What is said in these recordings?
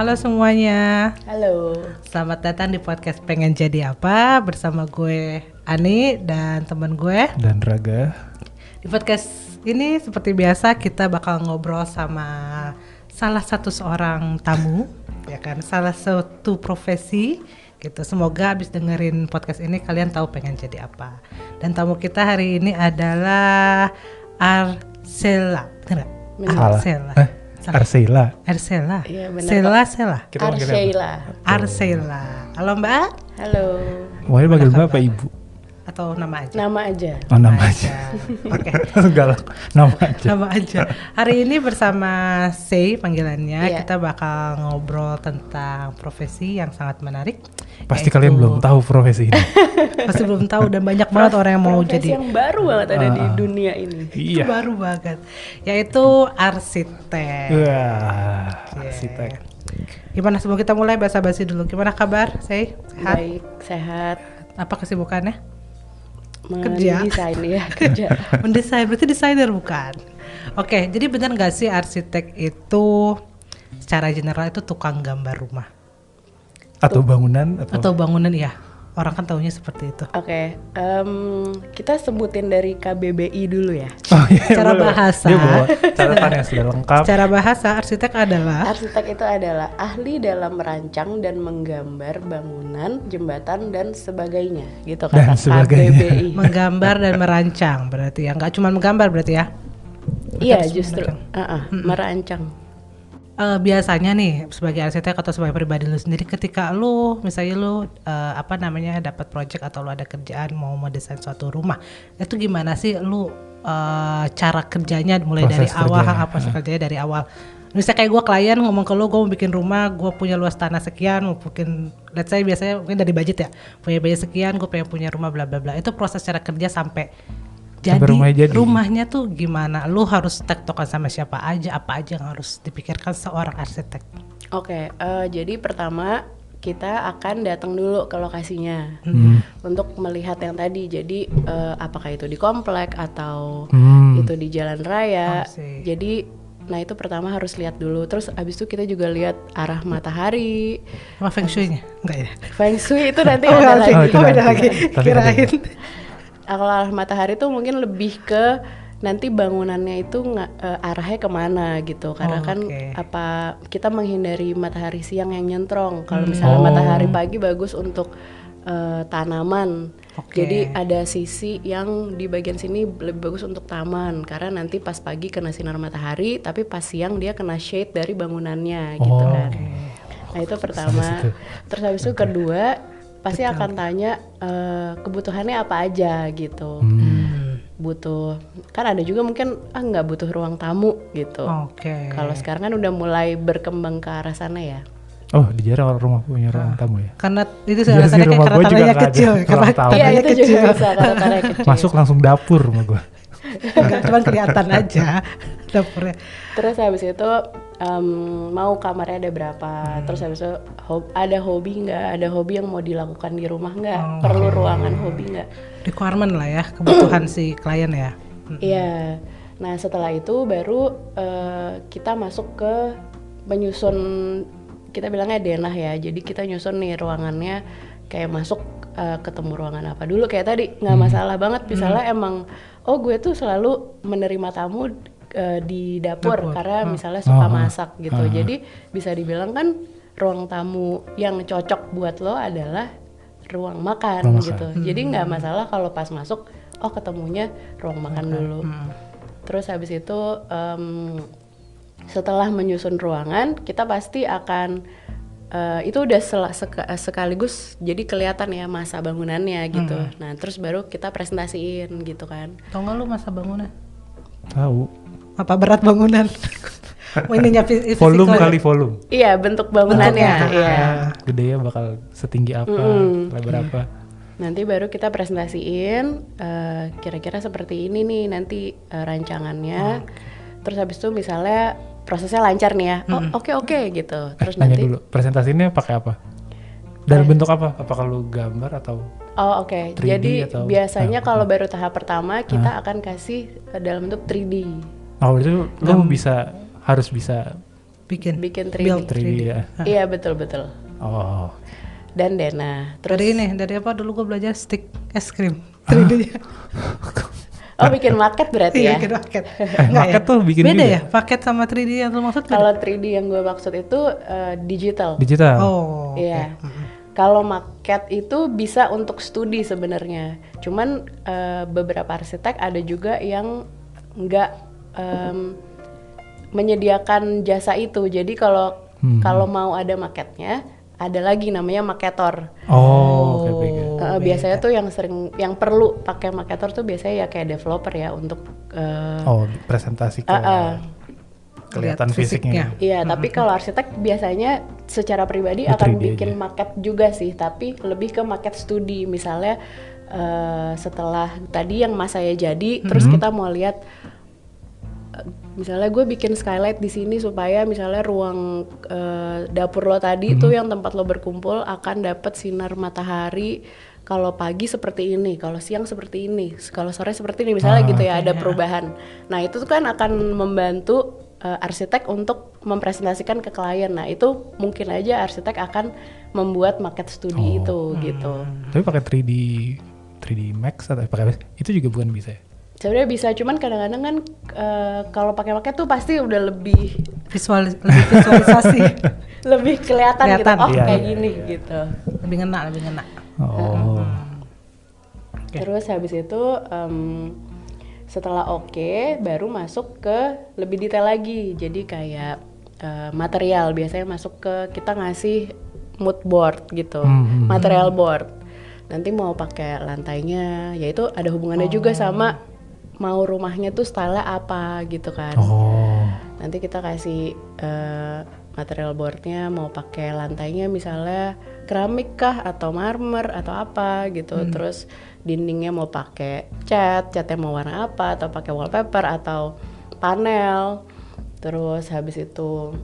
Halo semuanya. Halo. Selamat datang di podcast Pengen Jadi Apa bersama gue Ani dan teman gue dan Raga. Di podcast ini seperti biasa kita bakal ngobrol sama salah satu seorang tamu, ya kan, salah satu profesi gitu. Semoga abis dengerin podcast ini kalian tahu pengen jadi apa. Dan tamu kita hari ini adalah Arsela. Benar nggak? Arsela. Arsela. Iya benar. Sela. Arsela. Halo Mbak. Halo. Mau panggil Mbak apa Ibu? Atau nama aja? Nama aja. Oh, nama aja. Oke. Galak. Nama aja. Nama aja. Hari ini bersama Sei panggilannya, Iya. kita bakal ngobrol tentang profesi yang sangat menarik. Pasti yaitu- kalian belum tahu profesi ini. Pasti belum tahu dan banyak banget orang yang mau Profesi jadi. yang baru banget ada di dunia ini. Itu Iya. baru banget. Yaitu arsitek. Wah, Yeah. arsitek. Gimana sebelum kita mulai basa-basi dulu? Gimana kabar, Sei? Sehat? Baik, sehat. Apa kesibukannya? Kerja. Mendesain ya, kerja. Mendesain, berarti desainer bukan? Oke, jadi benar nggak sih arsitek itu secara general itu tukang gambar rumah Atau bangunan atau bangunan ya? Orang kan taunya seperti itu. Oke, kita sebutin dari KBBI dulu ya. Oh, iya, Secara boleh. bahasa. Dia bawa catatan yang sudah lengkap. Secara bahasa arsitek adalah Arsitek itu adalah ahli dalam merancang dan menggambar bangunan, jembatan dan sebagainya, gitu Dan kata sebagainya. KBBI. menggambar dan merancang, berarti ya? Nggak cuma menggambar berarti ya? Iya, Harus justru merancang. Biasanya nih sebagai arsitek atau sebagai pribadi lu sendiri, ketika lu misalnya lu dapat project atau lu ada kerjaan mau mendesain suatu rumah, itu gimana sih lu cara kerjanya mulai dari Proses awal, kerjanya. proses kerjanya dari awal? Misalnya kayak gue klien ngomong ke lu, gue mau bikin rumah, gue punya luas tanah sekian, mau bikin, let's say biasanya mungkin dari budget ya, punya budget sekian, gue pengen punya rumah bla bla bla. Itu proses cara kerja sampai rumahnya jadi. rumahnya tuh gimana? Lu harus tektokan sama siapa aja, apa aja yang harus dipikirkan seorang arsitek? Oke, jadi pertama kita akan datang dulu ke lokasinya untuk melihat yang tadi. Jadi apakah itu di komplek atau itu di jalan raya. Oh, sih. Jadi, nah itu pertama harus lihat dulu. Terus abis itu kita juga lihat arah matahari. Sama feng shui-nya? Enggak ya? Feng Shui itu nanti Oh, ada nanti. lagi. itu Beda nanti. lagi. Tapi Kirain. Kalau arah matahari tuh mungkin lebih ke nanti bangunannya itu arahnya kemana gitu, karena kan Oke. apa kita menghindari matahari siang yang nyentrong. Kalau misalnya matahari pagi bagus untuk tanaman. Oke. Jadi ada sisi yang di bagian sini lebih bagus untuk taman, karena nanti pas pagi kena sinar matahari, tapi pas siang dia kena shade dari bangunannya gitu kan. Nah itu pertama. situ. Terus habis itu kedua pasti akan tanya kebutuhannya apa aja gitu. Butuh, kan ada juga mungkin nggak butuh ruang tamu gitu. Oke. Kalau sekarang kan udah mulai berkembang ke arah sana ya. Oh, di jarang rumah punya ruang tamu ya. Karena itu Iya alasannya sih, kayak rumah karena gua juga tanahnya nggak ada kecil, ruang karena tamu. Iya tanahnya itu juga kecil. bisa karena tanahnya kecil. Masuk langsung dapur rumah gua. Enggak, cuma kelihatan aja dapurnya. Terus habis itu mau kamarnya ada berapa? Terus habis itu ada hobi nggak? Ada hobi yang mau dilakukan di rumah nggak? Perlu ruangan hobi nggak? Requirement lah ya, kebutuhan si klien ya. Iya. Nah setelah itu baru kita masuk ke menyusun, kita bilangnya denah ya. Jadi kita nyusun nih ruangannya, kayak masuk ketemu ruangan apa dulu. Kayak tadi nggak masalah banget. Misalnya emang gue tuh selalu menerima tamu di dapur karena misalnya suka masak gitu. Jadi bisa dibilang kan ruang tamu yang cocok buat lo adalah ruang makan gitu. Jadi nggak masalah kalau pas masuk ketemunya ruang makan dulu. Terus habis itu setelah menyusun ruangan kita pasti akan itu udah sekaligus jadi kelihatan ya masa bangunannya gitu. Nah terus baru kita presentasiin gitu kan. Tau nggak lu masa bangunan? Tahu. Apa berat bangunan? Ininya Volume kali volume. Iya bentuk bangunannya. Bentuknya. Iya. Gedenya bakal setinggi apa, lebar apa. Nanti baru kita presentasiin kira-kira seperti ini nih nanti rancangannya. Terus habis itu misalnya prosesnya lancar nih ya. Oke gitu. Terus Nanya nanti dulu, presentasinya pakai apa? Dalam bentuk apa? Apakah lu gambar atau Oke. 3D Jadi atau biasanya kalau baru tahap pertama kita akan kasih dalam bentuk 3D. Oh itu lu harus bisa bikin 3D. build 3D ya. Iya betul. Oh. Dan Dena. Terus dari apa dulu gue belajar stick es krim 3D-nya. bikin maket berarti Iya, ya. bikin paket. Enggak Maket tuh bikin beda juga? ya? Paket sama 3D yang lu maksud beda? Kalau 3D yang gue maksud itu digital. Digital. Oh, Iya. Kalau maket itu bisa untuk studi sebenarnya. Cuman beberapa arsitek ada juga yang nggak menyediakan jasa itu. Jadi kalau mau ada maketnya, ada lagi namanya maketor. Oh, oke. Biasanya tuh yang perlu pakai maketor tuh biasanya ya kayak developer ya untuk Presentasi ke kelihatan Lihat fisiknya. iya, tapi kalau arsitek biasanya secara pribadi Ya, akan 3D bikin aja. maket juga sih, tapi lebih ke maket studi. Misalnya setelah tadi yang mas saya jadi, terus kita mau lihat misalnya gue bikin skylight di sini supaya misalnya ruang dapur lo tadi tuh yang tempat lo berkumpul akan dapat sinar matahari kalau pagi seperti ini, kalau siang seperti ini, kalau sore seperti ini misalnya gitu ya, ada perubahan. Nah itu tuh kan akan membantu arsitek untuk mempresentasikan ke klien. Nah itu mungkin aja arsitek akan membuat maket studi itu gitu. Tapi pakai 3D Max atau pakai itu juga bukan bisa ya? Sebenarnya bisa, cuman kadang-kadang kan kalau pakai maket tuh pasti udah lebih lebih visualisasi, lebih kelihatan gitu. Kelihatan. Oh Iya, kayak iya, gini gitu. lebih ngena. Oh. Terus habis itu setelah oke, baru masuk ke lebih detail lagi. Jadi kayak material biasanya masuk ke kita ngasih mood board gitu, material board. Nanti mau pakai lantainya, yaitu ada hubungannya juga sama mau rumahnya tuh style-nya apa gitu kan. Nanti kita kasih material boardnya mau pakai lantainya misalnya keramik kah atau marmer atau apa gitu. Terus dindingnya mau pakai catnya mau warna apa atau pakai wallpaper atau panel. Terus habis itu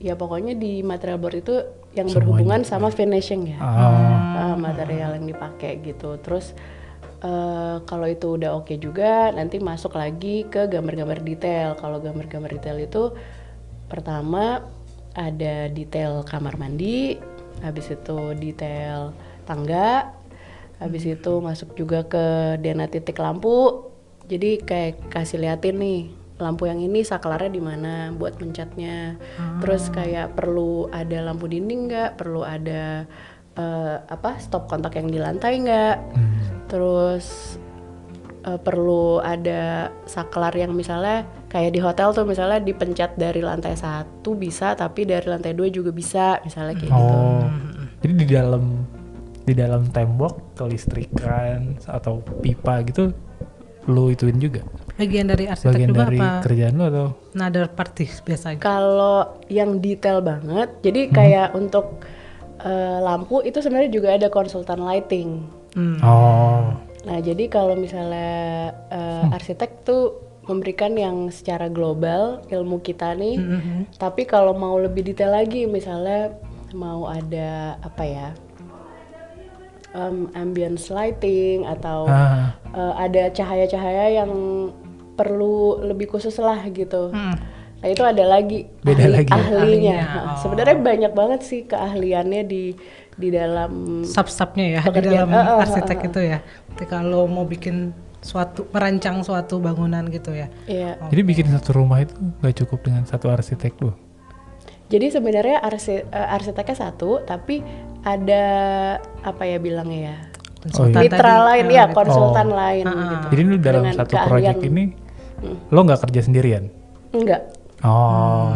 ya pokoknya di material board itu yang Semuanya. berhubungan sama finishing ya. Material yang dipakai gitu. Terus kalau itu udah oke juga, nanti masuk lagi ke gambar-gambar detail. Kalau gambar-gambar detail itu pertama ada detail kamar mandi, habis itu detail tangga, habis itu masuk juga ke Dena titik lampu. Jadi kayak kasih liatin nih lampu yang ini saklarnya di mana buat mencatnya. Terus kayak perlu ada lampu dinding nggak, perlu ada stop kontak yang di lantai nggak. Terus perlu ada saklar yang misalnya kayak di hotel tuh misalnya dipencet dari lantai 1 bisa, tapi dari lantai 2 juga bisa misalnya kayak gitu. Jadi di dalam tembok kelistrikan atau pipa gitu lu ituin juga? Bagian dari arsitek Bagian juga dari apa? kerjaan lu atau? Another party biasanya. Kalau yang detail banget, jadi kayak untuk lampu itu sebenarnya juga ada konsultan lighting. Nah jadi kalau misalnya arsitek tuh memberikan yang secara global ilmu kita nih, tapi kalau mau lebih detail lagi misalnya mau ada apa ya, ambience lighting atau ada cahaya-cahaya yang perlu lebih khusus lah gitu. Nah itu ada lagi Beda lagi ya? ahlinya. Ahlinya, Sebenarnya banyak banget sih keahliannya di dalam Sub-subnya ya di pekerjaan. dalam arsitek itu ya. Ketika lo mau bikin merancang suatu bangunan gitu ya. Iya. Jadi bikin satu rumah itu nggak cukup dengan satu arsitek doang? Jadi sebenarnya arsiteknya satu, tapi ada apa ya bilangnya ya? Konsultan Mitra tadi, lain ya, konsultan lain gitu. Jadi lu dalam Dengan satu keahlian. proyek ini lo nggak kerja sendirian? Enggak.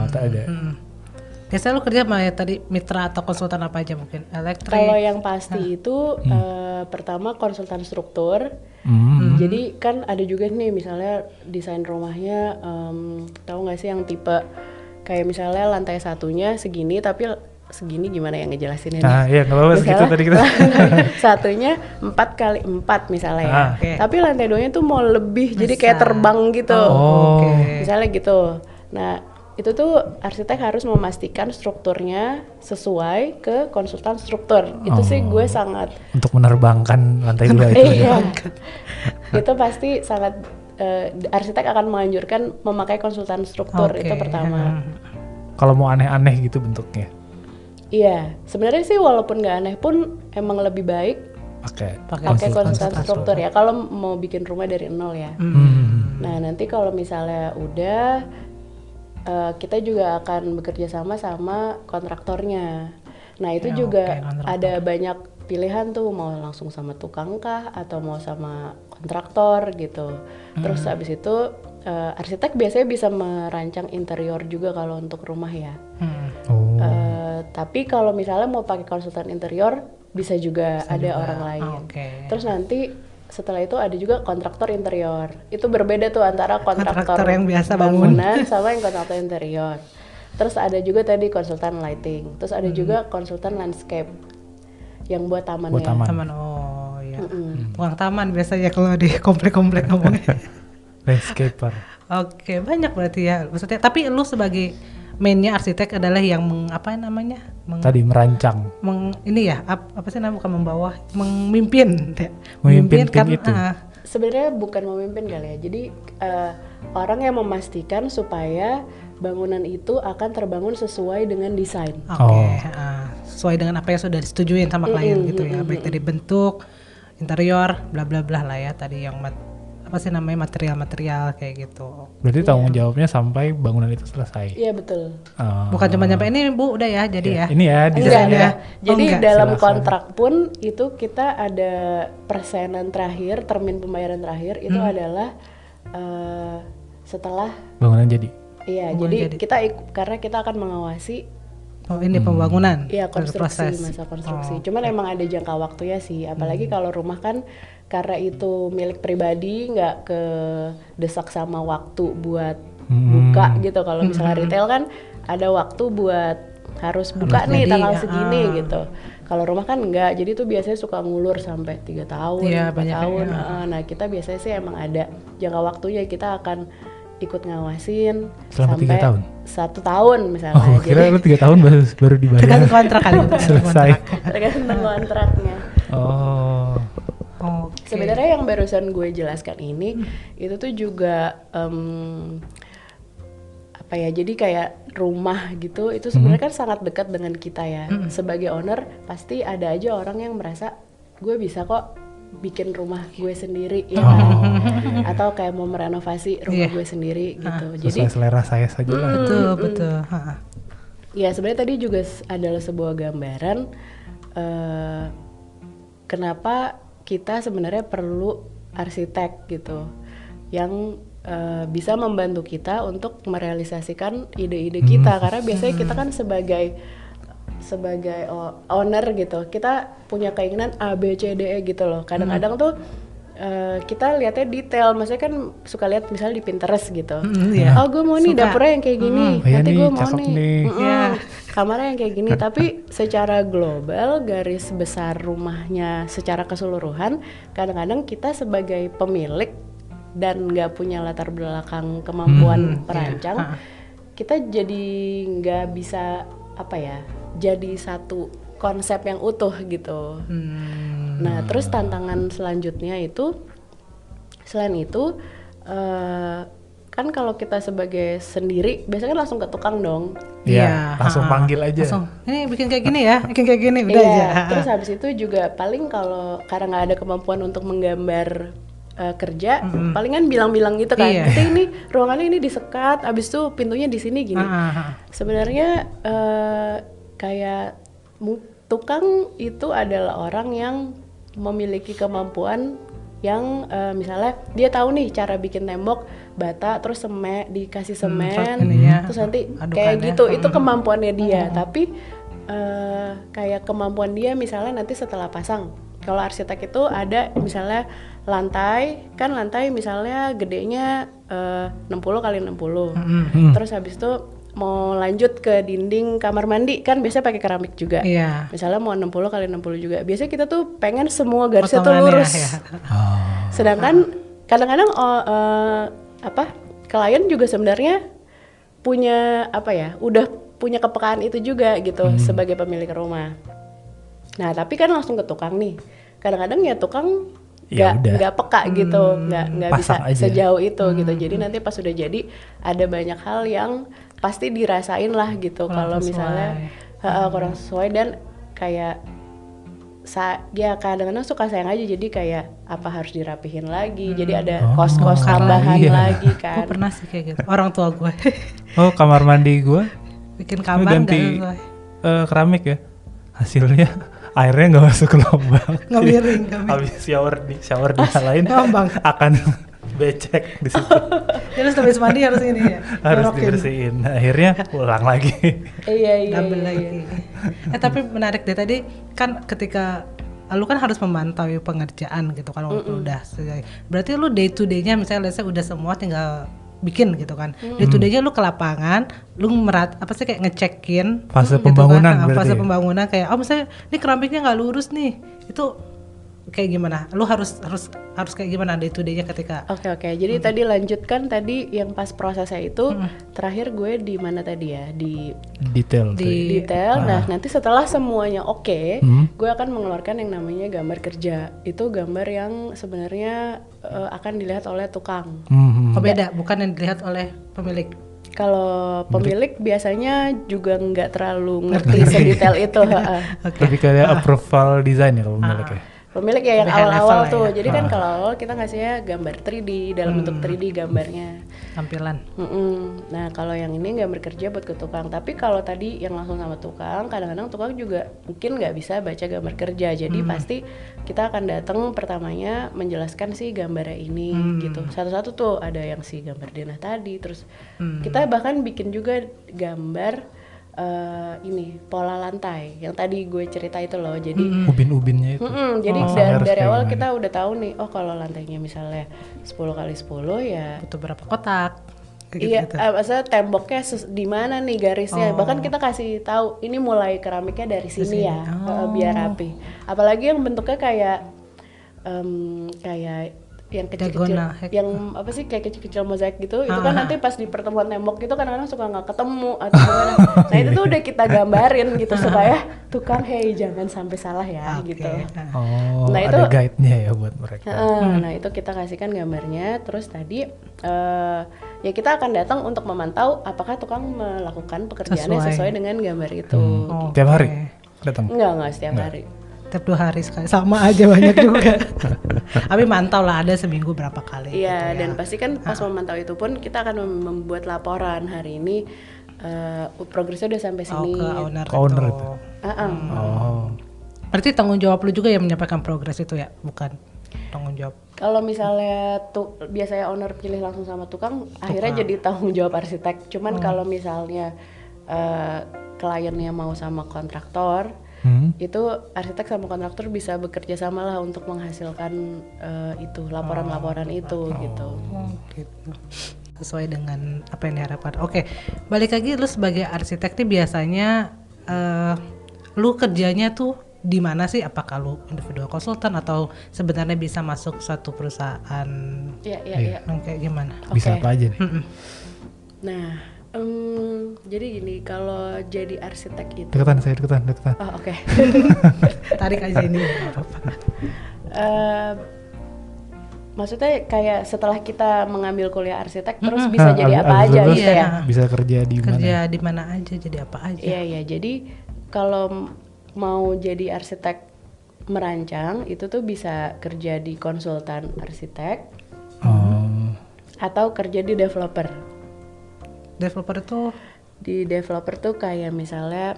Tak ada. Biasanya lo kerja sama ya tadi mitra atau konsultan apa aja mungkin? Elektrik. Kalau yang pasti itu pertama konsultan struktur. Jadi kan ada juga nih misalnya desain rumahnya, tahu nggak sih yang tipe kayak misalnya lantai satunya segini tapi segini gimana yang ngejelasinnya nih? Iya nggak apa-apa segitu tadi kita. Satunya 4x4 misalnya ya. Oke. Tapi lantai 2-nya tuh mau lebih jadi kayak terbang gitu. Misalnya gitu. Nah, itu tuh arsitek harus memastikan strukturnya sesuai ke konsultan struktur. Itu sih gue sangat Untuk menerbangkan lantai 2 itu. iya. Itu pasti sangat arsitek akan menganjurkan memakai konsultan struktur. Oke. Itu pertama. Kalau mau aneh-aneh gitu bentuknya, Iya, sebenarnya sih walaupun nggak aneh pun emang lebih baik pakai pakai konsultan struktur ya. Kalau mau bikin rumah dari nol ya. Nah nanti kalau misalnya udah, kita juga akan bekerja sama sama kontraktornya. Nah itu Ya, juga oke, kontraktor. ada banyak pilihan tuh, mau langsung sama tukang kah atau mau sama kontraktor gitu. Terus habis itu arsitek biasanya bisa merancang interior juga kalau untuk rumah ya. Oh. Tapi kalau misalnya mau pakai konsultan interior bisa juga ada orang lain. Oke. Terus nanti setelah itu ada juga kontraktor interior. Itu berbeda tuh antara kontraktor Kontraktor yang biasa bangun. bangunan sama yang kontraktor interior. Terus ada juga tadi konsultan lighting. Terus ada juga konsultan landscape yang buat tamannya. Buat taman. Taman, oh ya. Tukang taman biasanya kalau di komplek-komplek ngomongnya. Landscaper. Oke, banyak berarti ya. Maksudnya, tapi lu sebagai mainnya arsitek adalah yang apa namanya? Tadi merancang. Ini ya, apa sih namanya, bukan membawa, memimpin. Memimpin tim kan, itu. Sebenarnya bukan memimpin kali ya. Jadi orang yang memastikan supaya bangunan itu akan terbangun sesuai dengan desain. Oke, sesuai dengan apa yang sudah disetujuin sama klien gitu ya, baik dari bentuk, interior, bla bla bla lah ya, tadi yang apa sih namanya, material-material kayak gitu. Berarti tanggung jawabnya sampai bangunan itu selesai. Iya betul. Bukan cuma nyampe ini Bu, udah ya, jadi ya. Ini ya Enggak, desainnya. enggak. Jadi enggak. dalam Silakan. kontrak pun itu kita ada persenan terakhir, termin pembayaran terakhir itu adalah setelah Bangunan jadi. iya, jadi kita karena kita akan mengawasi Oh, ini pembangunan. iya proses. konstruksi, masa konstruksi. Cuman emang ada jangka waktunya sih, apalagi kalau rumah kan karena itu milik pribadi, nggak ke desak sama waktu buat buka gitu. Kalau misalnya retail kan ada waktu buat harus buka nih jadi, tanggal segini gitu. Kalau rumah kan enggak, jadi tuh biasanya suka ngulur sampai 3 tahun, Iya, 4 banyak tahun. ya. Nah kita biasanya sih emang ada jangka waktunya, kita akan ikut ngawasin Selama 3 tahun? 1 tahun misalnya. Oh, kira lu 3 tahun baru dibayar. Tergantung kontrak kali. tergantung Selesai. kontrak. Tergantung kontraknya. Oh. Oke. Sebenarnya yang barusan gue jelaskan ini itu tuh juga apa ya? Jadi kayak rumah gitu, itu sebenarnya kan sangat dekat dengan kita ya. Sebagai owner pasti ada aja orang yang merasa gue bisa kok bikin rumah gue sendiri ya kan? Atau kayak mau merenovasi rumah gue sendiri gitu. Jadi Sesuai selera saya saja lah. Betul, betul. ya sebenarnya tadi juga adalah sebuah gambaran kenapa kita sebenarnya perlu arsitek gitu yang bisa membantu kita untuk merealisasikan ide-ide kita, karena biasanya kita kan sebagai owner gitu, kita punya keinginan A, B, C, D, E gitu loh. Kadang-kadang tuh kita lihatnya detail, maksudnya kan suka lihat misalnya di Pinterest gitu. Iya. Oh gue mau nih Suka. dapurnya yang kayak gini, Oh, iya nanti nih, gue mau cakep nih. Iya. kamarnya yang kayak gini. Tapi secara global, garis besar rumahnya secara keseluruhan, kadang-kadang kita sebagai pemilik dan nggak punya latar belakang kemampuan perancang, kita jadi nggak bisa apa ya, jadi satu konsep yang utuh gitu. Nah terus tantangan selanjutnya itu, selain itu kan kalau kita sebagai sendiri biasanya kan langsung ke tukang dong. Iya, langsung panggil aja. Langsung, ini bikin kayak gini ya, bikin kayak gini, udah Iya, aja. terus habis itu juga paling kalau karena nggak ada kemampuan untuk menggambar kerja, palingan bilang-bilang gitu kan, Iya. kita ini ruangannya ini disekat, habis itu pintunya di sini gini. Sebenarnya kayak tukang itu adalah orang yang memiliki kemampuan yang misalnya dia tahu nih cara bikin tembok bata, terus dikasih semen, ininya, terus nanti adukannya. kayak gitu, itu kemampuannya dia. Tapi kayak kemampuan dia misalnya nanti setelah pasang, kalau arsitek itu ada misalnya lantai misalnya gedenya 60 kali 60, terus habis itu mau lanjut ke dinding kamar mandi kan biasanya pakai keramik juga. Iya. Misalnya mau 60 kali 60 juga. Biasanya kita tuh pengen semua garisnya tuh Potongannya, lurus. ya. Sedangkan kadang-kadang klien juga sebenarnya punya apa ya, udah punya kepekaan itu juga gitu sebagai pemilik rumah. Nah tapi kan langsung ke tukang nih. Kadang-kadang ya tukang Ya udah. nggak peka gitu, nggak bisa Pasang aja. sejauh itu gitu. Jadi nanti pas udah jadi ada banyak hal yang pasti dirasain lah gitu. Kurang Kalau sesuai. misalnya kurang sesuai dan kayak ya kadang-kadang suka sayang aja, jadi kayak apa harus dirapihin lagi, jadi ada kos-kos tambahan iya. lagi Gue kan. pernah sih kayak gitu. Orang tua gue Oh, kamar mandi gua bikin kamar nggak ganti sesuai. keramik ya. Hasilnya airnya nggak masuk ke lubang. Nggak miring, nggak miring. Habis shower dinyalain Ngambang. akan becek di situ. Terus habis mandi harus ini ya. Harus nyorokin. dibersihin. Akhirnya ulang lagi. Iya. Double lagi. Tapi menarik deh tadi kan ketika lu kan harus memantau pengerjaan gitu kan waktu udah selesai. Berarti lu day to day-nya misalnya let's say udah semua tinggal bikin gitu kan. Day to day-nya lu ke lapangan, lu kayak ngecekin Fase gitu pembangunan kan. berarti Fase ya? pembangunan kayak misalnya ini keramiknya nggak lurus nih. Itu kayak gimana? Lu harus kayak gimana day to day-nya ketika Oke. Jadi tadi lanjutkan tadi yang pas prosesnya itu terakhir gue di mana tadi ya, di Detail tuh. detail. Nah, nanti setelah semuanya oke, gue akan mengeluarkan yang namanya gambar kerja. Itu gambar yang sebenarnya akan dilihat oleh tukang. beda, bukan yang dilihat oleh pemilik. Kalau pemilik biasanya juga nggak terlalu ngerti sedetail itu. Lebih kayak approval design ya kalau milik ya. Pemilik ya yang Lebih high awal-awal level lah tuh. ya. Jadi kan kalau awal kita ngasihnya gambar 3D dalam bentuk 3D gambarnya. Tampilan. Nah kalau yang ini gambar kerja buat ke tukang. Tapi kalau tadi yang langsung sama tukang, kadang-kadang tukang juga mungkin nggak bisa baca gambar kerja. Jadi pasti kita akan datang pertamanya menjelaskan si gambarnya ini gitu. Satu-satu tuh ada yang si gambar denah tadi. Terus kita bahkan bikin juga gambar ini pola lantai yang tadi gue cerita itu loh. Jadi Ubin-ubinnya itu. jadi harus dari kayak awal gimana? kita udah tahu nih, oh kalau lantainya misalnya 10x10 ya Butuh berapa kotak? Kayak iya, gitu. maksudnya temboknya di mana nih garisnya. Bahkan kita kasih tahu ini mulai keramiknya dari sini ya, biar rapi. Apalagi yang bentuknya kayak kayak yang kecil-kecil, Diagonal, yang apa sih kayak kecil-kecil mozaik gitu. Itu kan nanti pas di pertemuan tembok itu kadang-kadang suka nggak ketemu atau gimana. Nah itu tuh udah kita gambarin gitu supaya tukang hey jangan sampai salah ya Oke. gitu. Oh, Nah, ada itu- guide-nya ya buat mereka. Nah itu kita kasihkan gambarnya. Terus tadi ya kita akan datang untuk memantau apakah tukang melakukan pekerjaannya sesuai dengan gambar itu. Tiap hari datang. Enggak setiap hari. Tiap 2 hari sekali sama aja banyak juga. Tapi mantau lah ada seminggu berapa kali. Iya, gitu ya. dan pasti kan pas memantau itu pun kita akan membuat laporan hari ini progresnya udah sampai sini. ke owner. Ke owner itu. itu. Ah. Berarti tanggung jawab lu juga yang menyampaikan progres itu ya, bukan tanggung jawab. Kalau misalnya biasanya owner pilih langsung sama tukang, akhirnya jadi tanggung jawab arsitek. Cuman kalau misalnya kliennya mau sama kontraktor, itu arsitek sama kontraktor bisa bekerja sama lah untuk menghasilkan itu laporan-laporan itu gitu. Gitu. Sesuai dengan apa yang diharapkan. Oke, balik lagi lu sebagai arsitek nih biasanya lu kerjanya tuh di mana sih? Apakah lu individual konsultan atau sebenarnya bisa masuk suatu perusahaan? Iya. Kayak gimana? Bisa Oke. apa aja nih? Nah, jadi gini, kalau jadi arsitek itu, Deketan, saya deketan. oh oke. Tarik aja ini. nggak apa-apa. Maksudnya kayak setelah kita mengambil kuliah arsitek terus bisa jadi apa aja lulus, gitu ya? Bisa kerja di mana? Kerja di mana aja, jadi apa aja. Iya. Jadi kalau mau jadi arsitek merancang itu tuh bisa kerja di konsultan arsitek Oh. atau kerja di developer. Developer itu Di developer tuh kayak misalnya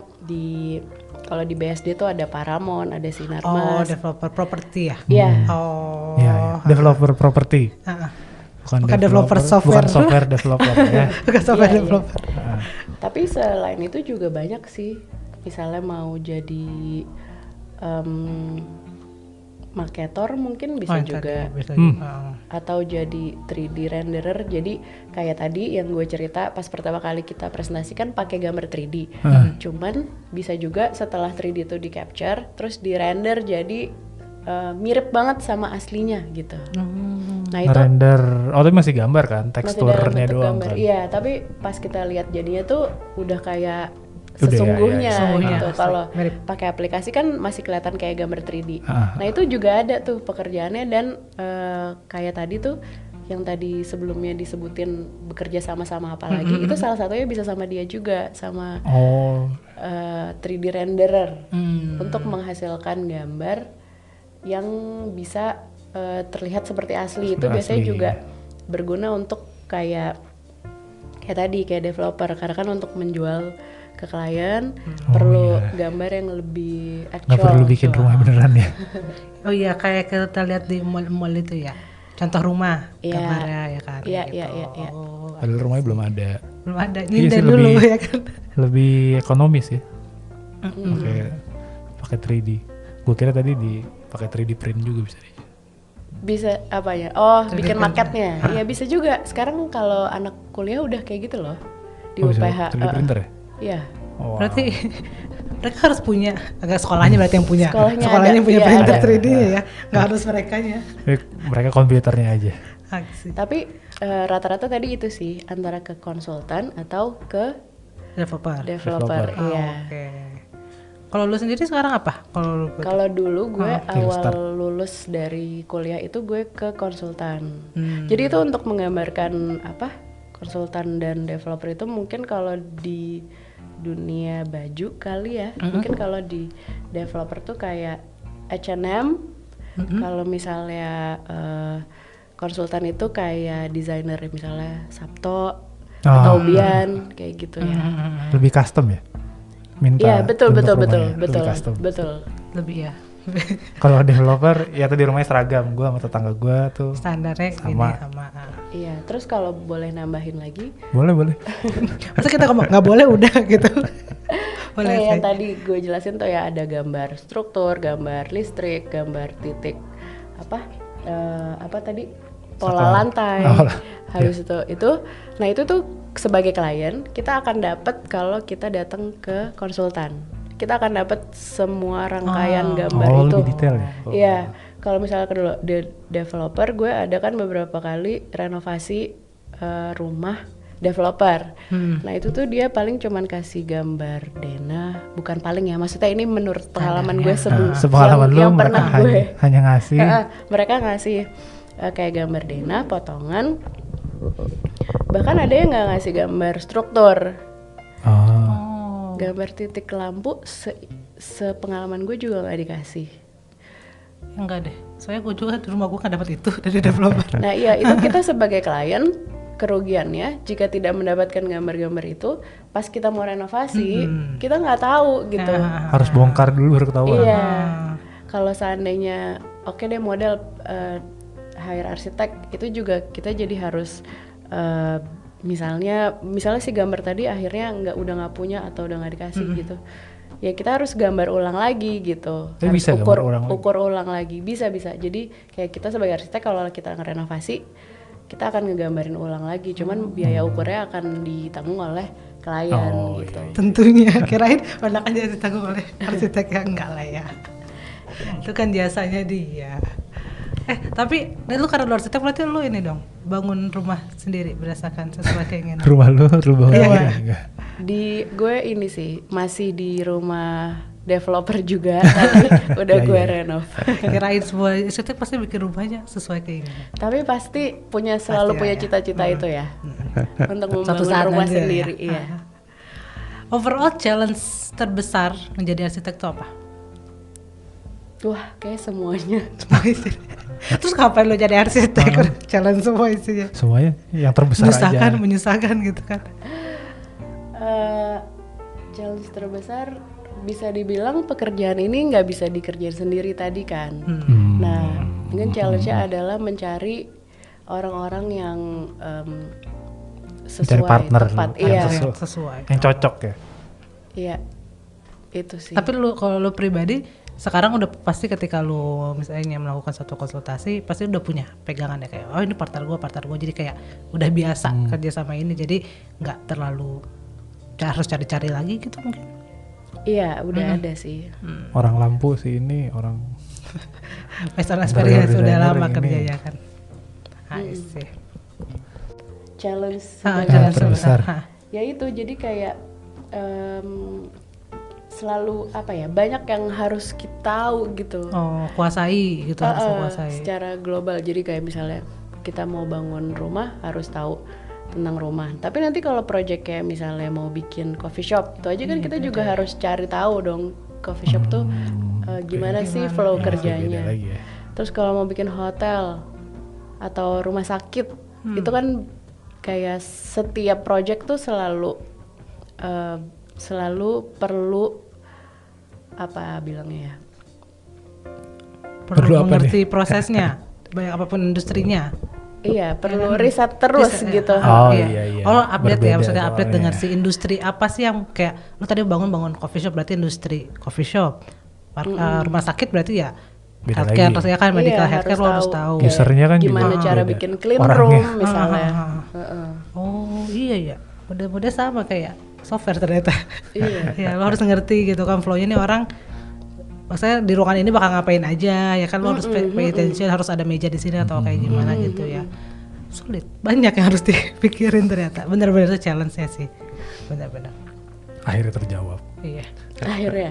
kalau di BSD tuh ada Paramount, ada Sinarmas. developer properti ya. Iya. Oh. Ya. Developer properti. Ah, Bukan developer software. Bukan software developer ya. bukan software Iya. developer. Tapi selain itu juga banyak sih. Misalnya mau jadi marketor mungkin bisa juga. Bisa juga. Atau jadi 3D renderer. Jadi kayak tadi yang gue cerita pas pertama kali kita presentasikan pakai gambar 3D. Cuman bisa juga setelah 3D itu di capture terus di render jadi mirip banget sama aslinya gitu. Nah itu Render, tapi masih gambar kan, masih dalam teksturnya bentuk doang gambar. kan. Iya, tapi pas kita lihat jadinya tuh udah kayak sesungguhnya Sesungguhnya, gitu. Kalau mirip. pakai aplikasi kan masih kelihatan kayak gambar 3D. Ah. Nah itu juga ada tuh pekerjaannya dan kayak tadi tuh yang tadi sebelumnya disebutin bekerja sama-sama apalagi itu salah satunya bisa sama dia juga sama Oh, 3D renderer untuk menghasilkan gambar yang bisa terlihat seperti asli. Itu Seperti biasanya asli. juga berguna untuk kayak tadi kayak developer karena kan untuk menjual ke klien perlu gambar yang lebih nggak actual. perlu bikin rumah beneran ya. Oh iya, kayak kita lihat di mall-mall itu ya. Contoh rumah, Iya. gambarnya ya kan. Iya, gitu. iya, iya, iya. Oh, Padahal rumahnya belum ada. belum ada. Ini Iya dari sih, dulu lebih- ya kan. Lebih ekonomis ya. Pakai 3D. Gue kira tadi pakai 3D print juga bisa deh. Bisa apanya? Oh, 3D bikin printer. maketnya. Iya bisa juga. Sekarang kalau anak kuliah udah kayak gitu loh di Oh, bisa UPH. 3D printer ya? Iya. Oh, wow. Berarti mereka harus punya, agak sekolahnya berarti yang punya. Sekolahnya punya ada, iya, printer ada. 3D ya. Nggak harus merekanya. Mereka komputernya aja. Aksi. Tapi rata-rata tadi itu sih antara ke konsultan atau ke Developer. developer. Developer. Oh, Iya. Oke. Kalau lu sendiri sekarang apa? Kalau lu Kalau dulu gue Kickstart. awal lulus dari kuliah itu gue ke konsultan. Hmm. Jadi itu untuk menggambarkan apa? Konsultan dan developer itu mungkin kalau di dunia baju kali ya. Mungkin kalau di developer tuh kayak H&M. Kalau misalnya konsultan itu kayak desainer misalnya Sabto atau Bian kayak gitu ya. Lebih custom ya? Minta Iya, betul bentuk betul betul rumahnya, lebih betul. custom. Betul. lebih ya. Kalau developer ya tadi rumahnya seragam. Gue sama tetangga gue tuh. Standarnya Sama. ini sama. Iya, terus kalau boleh nambahin lagi, Boleh. Masa kita ngomong nggak boleh udah gitu. Boleh kayak yang sih. tadi gue jelasin tuh ya ada gambar struktur, gambar listrik, gambar titik apa tadi pola Saklar. lantai, Oh, habis itu, nah itu tuh sebagai klien kita akan dapat kalau kita datang ke konsultan, kita akan dapat semua rangkaian gambar Oh, itu. lebih detail ya? Oh. Iya, kalau misalnya ke developer gue ada kan beberapa kali renovasi rumah developer. Nah itu tuh dia paling cuman kasih gambar denah, bukan paling ya, maksudnya ini menurut pengalaman gue Sepengalaman lu yang mereka pernah gue hanya ngasih. mereka ngasih kayak gambar denah, potongan, bahkan ada yang nggak ngasih gambar struktur, Oh. gambar titik lampu, sepengalaman gue juga nggak dikasih. Enggak deh. Soalnya gue juga di rumah gue nggak dapat itu dari developer. Nah iya itu kita sebagai klien kerugiannya jika tidak mendapatkan gambar-gambar itu pas kita mau renovasi kita nggak tahu gitu. Harus bongkar dulu baru ketahuan. Iya. Kalau seandainya oke deh model hire arsitek itu juga kita jadi harus misalnya si gambar tadi akhirnya udah nggak punya atau udah nggak dikasih gitu. Ya kita harus gambar ulang lagi gitu. Tapi Harus bisa gambar ulang lagi? ukur ulang lagi. Bisa. Jadi kayak kita sebagai arsitek kalau kita ngerenovasi kita akan ngegambarin ulang lagi. Cuman biaya ukurnya akan ditanggung oleh klien Oh, gitu. Tentunya kirain banyak aja ditanggung oleh arsitek yang enggak lah ya. Itu kan jasanya dia. Tapi lu karena lu arsitek berarti lu ini dong bangun rumah sendiri berdasarkan sesuai keinginan. Rumah lu bangun Iya. enggak? Di gue ini sih masih di rumah developer juga tapi udah Ya, gue ya. renov. Kirain semua arsitek pasti bikin rumahnya sesuai keinginan. Tapi pasti selalu Pasti punya ya. cita-cita itu ya. Untuk Suatu membangun saat rumah nanti ya. sendiri, iya. Overall challenge terbesar menjadi arsitek itu apa? Wah, kayak semuanya. Semua isinya. Terus ngapain lo jadi arsitek? Challenge semua isinya. Semuanya yang terbesar aja. Menyusahkan gitu kan. Challenge terbesar bisa dibilang pekerjaan ini nggak bisa dikerjain sendiri tadi kan. Nah, mungkin challenge-nya adalah mencari orang-orang yang sesuai Mencari partner tepat. yang Iya, Sesuai. Yang cocok ya. iya, itu sih. Tapi kalau lu pribadi sekarang udah pasti ketika lu misalnya melakukan satu konsultasi pasti udah punya pegangan ya kayak oh ini partner gue jadi kayak udah biasa kerja sama ini jadi nggak terlalu harus cari-cari lagi gitu mungkin. Iya, udah ada sih. Orang lampu sih ini orang Personal experience Interior udah designer lama yang kerjanya kan. I see. Challenge Ah, sebagai- challenge terbesar. terbesar. ya itu jadi kayak selalu apa ya, banyak yang harus kita tahu gitu. Kuasai gitu, harus kuasai. Secara global, jadi kayak misalnya kita mau bangun rumah harus tahu tentang rumah. Tapi nanti kalau project kayak misalnya mau bikin coffee shop, itu aja kan kita juga harus cari tahu dong coffee shop tuh gimana sih flow kerjanya. Lagi ya. Terus kalau mau bikin hotel atau rumah sakit, itu kan kayak setiap project tuh selalu perlu apa bilangnya ya? Perlu apa mengerti prosesnya, banyak apapun industrinya. Iya, perlu riset terus gitu. Iya. Oh, update ya, maksudnya soalnya. update dengan si industri apa sih yang kayak lu tadi bangun coffee shop, berarti industri coffee shop. Rumah sakit berarti ya Beda healthcare, lagi. terus ya kan medical healthcare lo harus tahu. kayak Usernya kan gimana juga cara beda. bikin clean Orangnya. room misalnya. Oh iya ya, mudah-mudahan sama kayak software ternyata. Iya. Ya lo harus ngerti gitu kan flow-nya nih orang. Maksudnya di ruangan ini bakal ngapain aja ya kan, lo harus pay attention, harus ada meja di sini atau kayak gimana gitu ya. Sulit, banyak yang harus dipikirin ternyata. Bener-bener itu challenge-nya sih, bener-bener. Akhirnya terjawab. Iya. Akhirnya.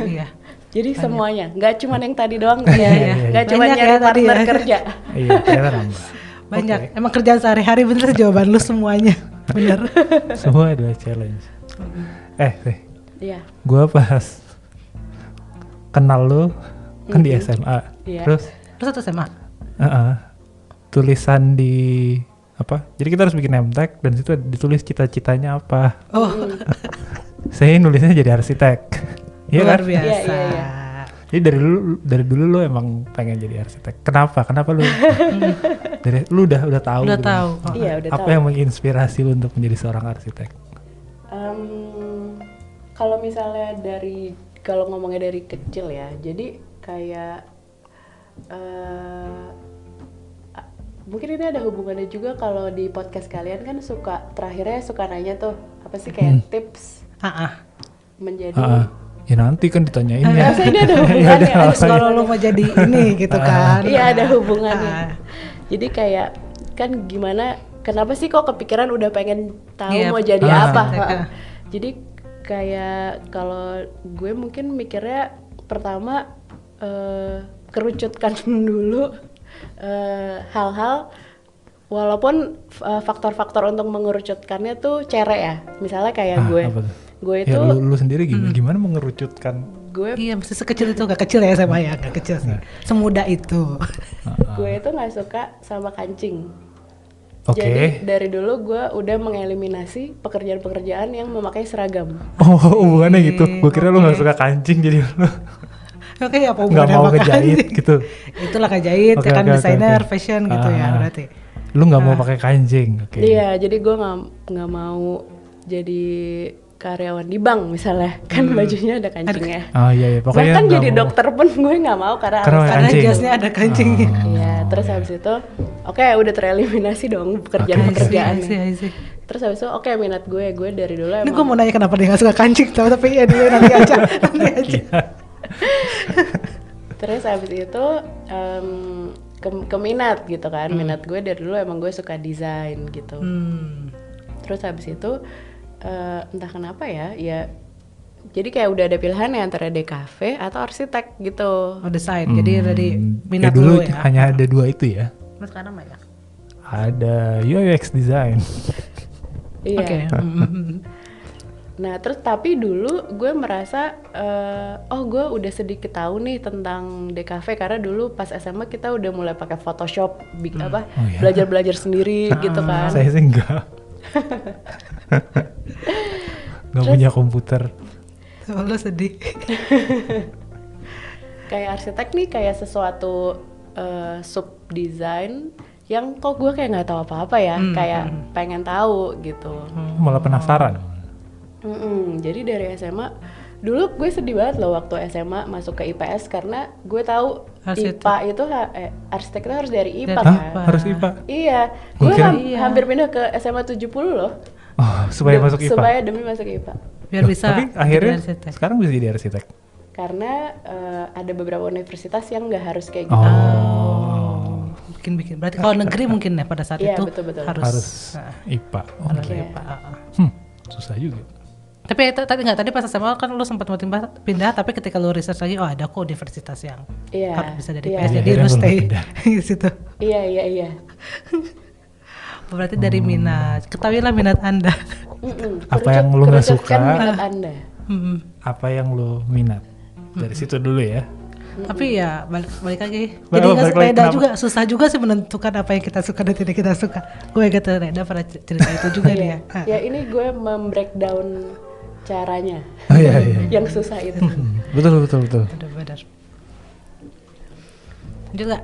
Iya. Jadi semuanya, nggak cuma yang tadi doang, Iya. nggak cuma Banyak nyari ya tadi partner ya. kerja. Iya, ternyata nambah. Banyak. Emang kerjaan sehari-hari bener jawaban lu semuanya. Bener. Semua adalah challenge. Iya. Gue pas kenal lu kan di SMA. Iya. Terus Lu satu SMA? tulisan di apa? Jadi kita harus bikin name tag dan situ ditulis cita-citanya apa. Saya nulisnya jadi arsitek. Iya Luar kan? biasa. Iya. Jadi dari dulu lu emang pengen jadi arsitek. Kenapa lu lu udah tahu? Udah gitu? tahu. Iya, udah Apa tahu. yang menginspirasi lu untuk menjadi seorang arsitek? Kalau misalnya kalau ngomongnya dari kecil ya, jadi kayak mungkin ini ada hubungannya juga kalau di podcast kalian kan terakhirnya suka nanya tuh apa sih kayak tips menjadi. Ya nanti kan ditanyain ya. Rasanya ini ada hubungannya. Kalau lu mau jadi ini gitu kan. Iya, ada hubungannya. Jadi kayak kan kenapa sih kok kepikiran udah pengen tahu Iya, mau jadi apa? Jadi kayak kalau gue mungkin mikirnya pertama kerucutkan dulu hal-hal, walaupun faktor-faktor untuk mengerucutkannya tuh cerek ya. Misalnya kayak gue itu ya, lu sendiri gimana mengerucutkan? Iya, mesti sekecil itu, gak kecil ya SMA ya, gak kecil sih. Semudah itu. Gue itu nggak suka sama kancing. Oke. Jadi dari dulu gue udah mengeliminasi pekerjaan-pekerjaan yang memakai seragam. Oh, hubungannya gitu. Gue kira lu nggak suka kancing jadi lu Oke, apa nggak hubungannya mau sama ngejahit kancing? gitu. Itulah ngejahit, ya kan desainer, fashion gitu ya berarti. Lu nggak mau pakai kancing, oke? Iya, jadi gue nggak mau jadi karyawan di bank misalnya, kan bajunya ada kancingnya. Oh iya, pokoknya Bahkan nggak jadi mau. dokter pun gue nggak mau karena Karena kancing. jasnya ada kancingnya. Iya, terus habis itu oke, udah tereliminasi dong pekerjaan-pekerjaannya. I see. Terus habis itu oke, minat gue dari dulu Ini gue emang mau nanya kenapa dia gak suka kancing, tapi ya dia nanti aja. terus habis itu ke minat gitu kan. Minat gue dari dulu emang gue suka desain gitu. Terus habis itu entah kenapa ya jadi kayak udah ada pilihan ya antara DKV atau arsitek gitu. Oh, desain. Jadi dari minat dulu lu ya. hanya ada dua itu ya. Mas sekarang banyak. Ada UX design. Iya. Oke. Nah terus tapi dulu gue merasa gue udah sedikit tahu nih tentang DKV karena dulu pas SMA kita udah mulai pakai Photoshop iya. belajar sendiri gitu kan. Saya sih enggak. Nggak punya komputer. Lo sedih. Kayak arsitek nih kayak sesuatu sub design yang kok gue kayak nggak tahu apa-apa ya, kayak pengen tahu gitu. Malah penasaran. Jadi dari SMA dulu gue sedih banget loh waktu SMA masuk ke IPS karena gue tahu IPA itu arsitek itu harus dari IPA kan. Harus IPA? Iya, gue hampir pindah ke SMA 70 loh. Oh, supaya masuk IPA? Supaya demi masuk IPA. Biar bisa. Tapi akhirnya sekarang bisa jadi arsitek? Karena ada beberapa universitas yang nggak harus kayak gitu. Oh, bikin. Berarti kalau negeri mungkin ya pada saat itu betul. harus IPA. harus Oke. IPA. Susah juga. Tapi tadi pas SMA kan lu sempat mau pindah, tapi ketika lu research lagi, oh ada kok universitas yang Iya, harus bisa dari iya. PS, jadi Akhirnya lu lu stay pindah. di situ. Iya. Berarti dari minat, ketahuilah minat Anda. Apa yang lu nggak suka? Minat Anda. Apa yang lu minat? Dari situ dulu ya. Tapi ya balik lagi. Jadi Balik nggak lagi, Reda kenapa? juga susah juga sih menentukan apa yang kita suka dan tidak kita suka. Gue kata Reda pernah cerita itu juga dia. Ya ini gue membreakdown caranya. Oh iya. Yang susah itu. Betul. Benar-benar. Juga.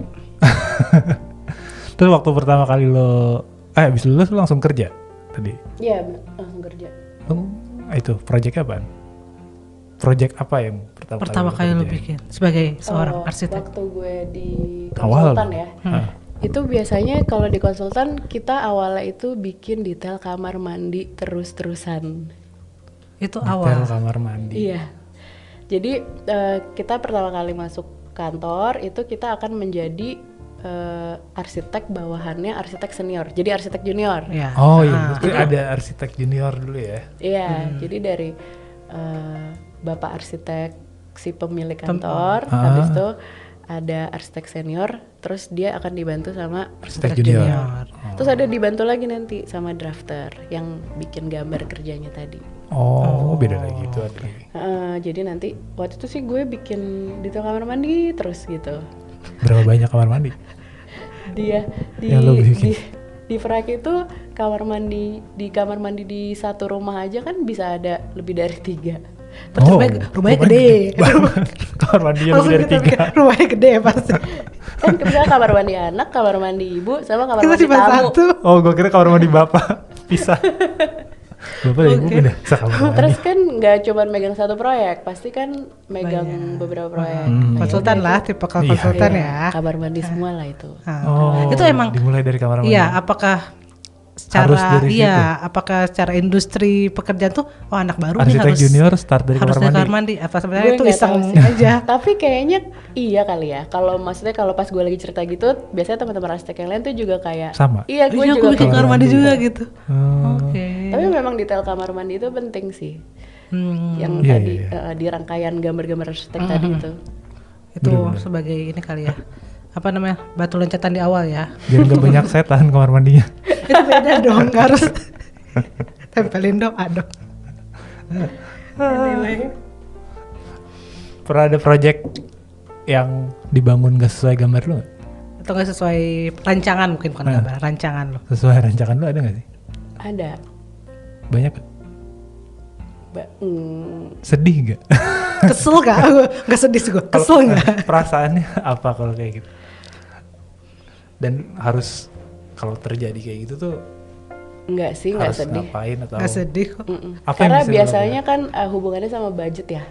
Terus waktu pertama kali lo, abis lulus lo langsung kerja tadi? Iya, langsung kerja. Itu project apa? Project apa yang Pertama kali lo bikin sebagai seorang arsitek? Waktu gue di Awal. konsultan ya. Itu biasanya kalau di konsultan kita awalnya itu bikin detail kamar mandi terus-terusan. Itu Detail awal. kamar mandi. Iya. Jadi kita pertama kali masuk kantor itu kita akan menjadi arsitek bawahannya arsitek senior. Jadi arsitek junior. Ya. Oh iya, berarti ada arsitek junior dulu ya? Iya. Jadi dari bapak arsitek si pemilik kantor, habis itu ada arsitek senior, terus dia akan dibantu sama Arsitek junior. Terus ada dibantu lagi nanti sama drafter yang bikin gambar kerjanya tadi. Oh, beda lagi itu ada lagi. Jadi nanti waktu itu sih gue bikin detail kamar mandi terus gitu. Berapa banyak kamar mandi? Dia Yang lo bikin? di Frake itu kamar mandi di satu rumah aja kan bisa ada lebih dari 3. Berarti rumahnya gede. Kamar mandinya Langsung lebih dari kita 3. pikir, rumahnya gede pasti. Kan misalnya kamar mandi anak, kamar mandi ibu, sama kamar Kita mandi cuma tamu. satu. Oh, gue kira kamar mandi bapak pisah. Bapak dan ibu pindah sekamar mandi. Terus kan nggak cuma megang satu proyek, pasti kan megang beberapa proyek. Konsultan lah, tipe konsultan ya. Kamar mandi semua lah itu. Oh, Itu emang dimulai dari kamar mandi. iya, apakah Harus secara dari apakah secara industri pekerjaan tuh anak baru nih Arsitek harus junior start dari harus kamar dari mandi. kamar mandi apa sebenarnya Gue itu nggak iseng tahu sih. aja. Tapi kayaknya iya kali ya. Kalau maksudnya kalau pas gue lagi cerita gitu, biasanya teman-teman arsitek yang lain tuh juga kayak Sama? Iya, gue Iya, juga aku bikin kayak kamar mandi gitu. juga gitu. Oh. Oke. Tapi memang detail kamar mandi itu penting sih. Yang Iya, tadi iya. di rangkaian gambar-gambar arsitek tadi itu. Itu sebagai ini kali ya. Apa namanya? Batu loncatan di awal ya. Biar gak banyak setan kamar mandinya. Itu beda dong, nggak harus tempelin dong, aduk. Anyway. Pernah ada project yang dibangun gak sesuai gambar lu gak? Atau nggak sesuai rancangan mungkin bukan gambar, rancangan lo. Sesuai rancangan lu ada gak sih? Ada. Banyak gak? Ba- Sedih gak? Kesel gak? Nggak sedih sih gue. Kesel nggak? Perasaannya apa kalau kayak gitu? Dan harus kalau terjadi kayak gitu tuh Enggak sih, enggak harus sedih. ngapain atau Nggak sedih kok. apa yang Karena bisa biasanya kan hubungannya sama budget ya.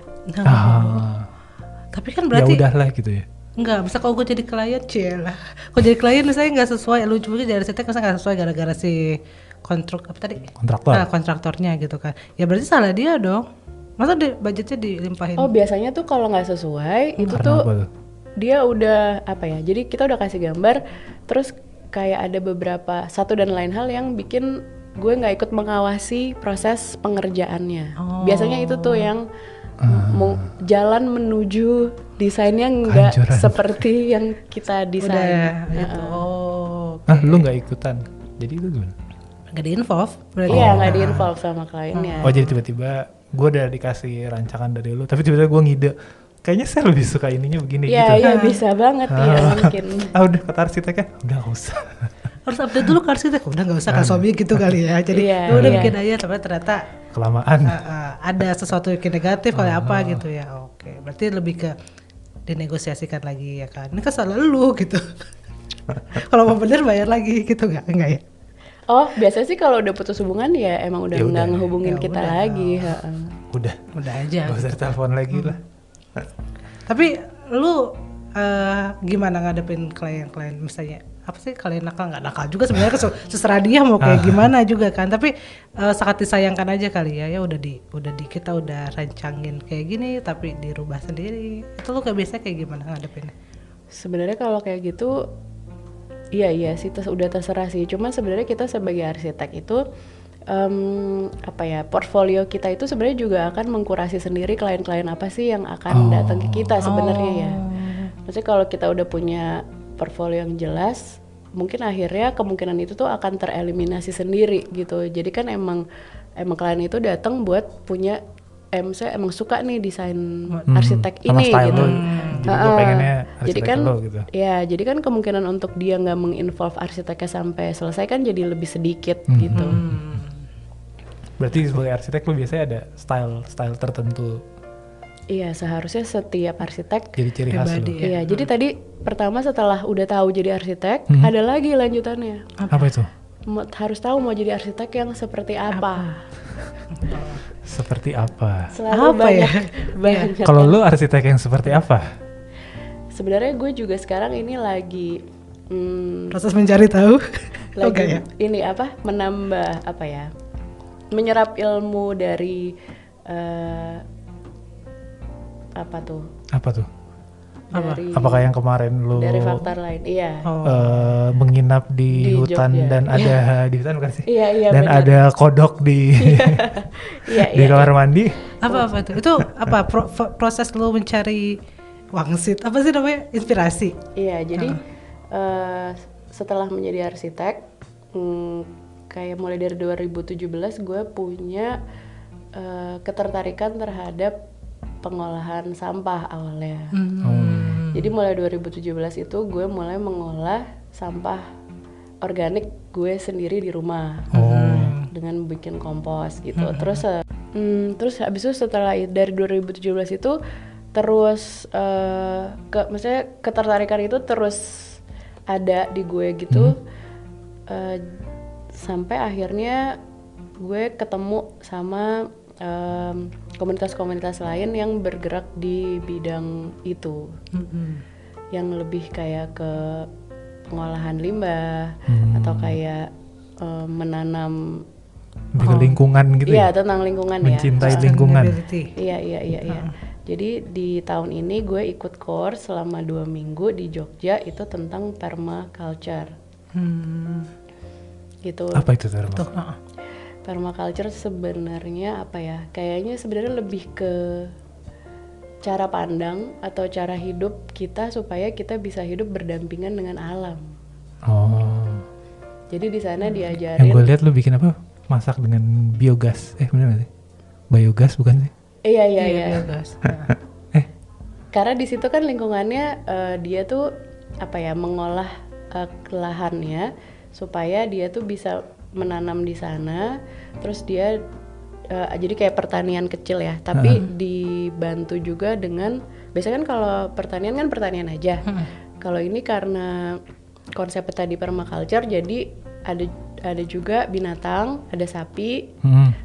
Tapi kan ya berarti udahlah gitu ya. enggak, bisa kalau gue jadi klien, cielah. Kalau jadi klien misalnya nggak sesuai, lu juga dari arsitek misalnya nggak sesuai gara-gara si Kontraktor. kontraktornya gitu kan. Ya berarti salah dia dong. Masa budgetnya dilimpahin? Oh, biasanya tuh kalau nggak sesuai itu Karena tuh apa tuh? dia udah apa ya? Jadi kita udah kasih gambar, terus kayak ada beberapa satu dan lain hal yang bikin gue nggak ikut mengawasi proses pengerjaannya. Biasanya itu tuh yang jalan menuju desainnya nggak Hancuran. seperti yang kita Udah desain. gitu. Oh, Lu nggak ikutan. Jadi itu gimana? nggak di-involve berarti. Iya, nggak di-involve sama kliennya. Oh jadi tiba-tiba gue udah dikasih rancangan dari lu, tapi tiba-tiba gue ngide. Kayaknya saya lebih suka ininya begini Iya, gitu. iya bisa banget ya mungkin. Udah kata arsiteknya, udah gak usah. Harus update dulu ke arsitek. Udah nggak usah kan suami gitu kali ya. Jadi Iya, ya udah iya. bikin aja, tapi ternyata Kelamaan. ada sesuatu yang negatif kayak apa gitu ya. Oke, berarti lebih ke dinegosiasikan lagi ya kan. Ini kan salah lu gitu. Kalau mau bener bayar lagi gitu enggak ya? Oh, biasanya sih kalau udah putus hubungan ya emang udah Ya nggak udah. ngehubungin Ya kita udah. lagi. Udah. Udah aja. Gak usah telepon lagi lah. Tapi lu gimana ngadepin klien-klien misalnya? Apa sih klien nakal nggak nakal juga sebenarnya terserah dia mau kayak gimana juga kan. Tapi sangat disayangkan aja kali ya. Ya udah di kita udah rancangin kayak gini tapi dirubah sendiri. Itu lu biasanya kayak gimana ngadepinnya? Sebenarnya kalau kayak gitu, iya sih udah terserah sih. Cuma sebenarnya kita sebagai arsitek itu apa ya, portfolio kita itu sebenarnya juga akan mengkurasi sendiri klien-klien apa sih yang akan datang ke kita sebenarnya ya. Maksudnya kalau kita udah punya portfolio yang jelas, mungkin akhirnya kemungkinan itu tuh akan tereliminasi sendiri gitu. Jadi kan emang klien itu datang buat punya saya emang suka nih desain arsitek sama ini style gitu. lo. Jadi gue pengennya Jadi arsitek kan lo gitu. ya, jadi kan kemungkinan untuk dia nggak menginvolve arsiteknya sampai selesai kan jadi lebih sedikit gitu. Berarti sebagai arsitek lo biasanya ada style tertentu. Iya, seharusnya setiap arsitek. Jadi ciri khas lo. Iya, jadi tadi pertama setelah udah tahu jadi arsitek, ada lagi lanjutannya. Apa itu? Harus tahu mau jadi arsitek yang seperti apa. Seperti apa? Selalu Apa ya? banyak. Kalau lo arsitek yang seperti apa? Sebenarnya gue juga sekarang ini lagi Proses mencari tahu. lagi ya? ini apa? Menambah apa ya? Menyerap ilmu dari apa tuh? Apa tuh? Dari Apakah yang kemarin lo dari faktor lain? Iya. menginap di hutan Jogja. dan ada di hutan bukan sih? Iya, Dan benar. ada kodok di di kamar mandi. Apa itu? Itu apa proses lo mencari wangsit? Apa sih namanya? Inspirasi. Iya, jadi setelah menjadi arsitek, kayak mulai dari 2017 gue punya ketertarikan terhadap pengolahan sampah awalnya. Jadi mulai 2017 itu gue mulai mengolah sampah organik gue sendiri di rumah dengan bikin kompos gitu. Terus habis itu setelah dari 2017 itu terus maksudnya ketertarikan itu terus ada di gue gitu sampai akhirnya gue ketemu sama komunitas-komunitas lain yang bergerak di bidang itu, yang lebih kayak ke pengolahan limbah atau kayak menanam Lebih ke lingkungan gitu iya ya? tentang lingkungan Mencintai ya. lingkungan. Iya. Jadi di tahun ini gue ikut course selama 2 minggu di Jogja itu tentang permaculture. Gitu. Apa itu terma? Permaculture sebenarnya apa ya? Kayaknya sebenarnya lebih ke cara pandang atau cara hidup kita supaya kita bisa hidup berdampingan dengan alam. Jadi di sana diajarin. Yang gue lihat lu bikin apa? Masak dengan biogas. Bener gak sih? Biogas bukan sih? Iya. Biogas. Karena di situ kan lingkungannya dia tuh apa ya, mengolah lahannya supaya dia tuh bisa menanam di sana, terus dia jadi kayak pertanian kecil ya, tapi dibantu juga dengan, biasanya kan kalau pertanian kan pertanian aja. Kalau ini karena konsepnya tadi permaculture, jadi ada juga binatang, ada sapi,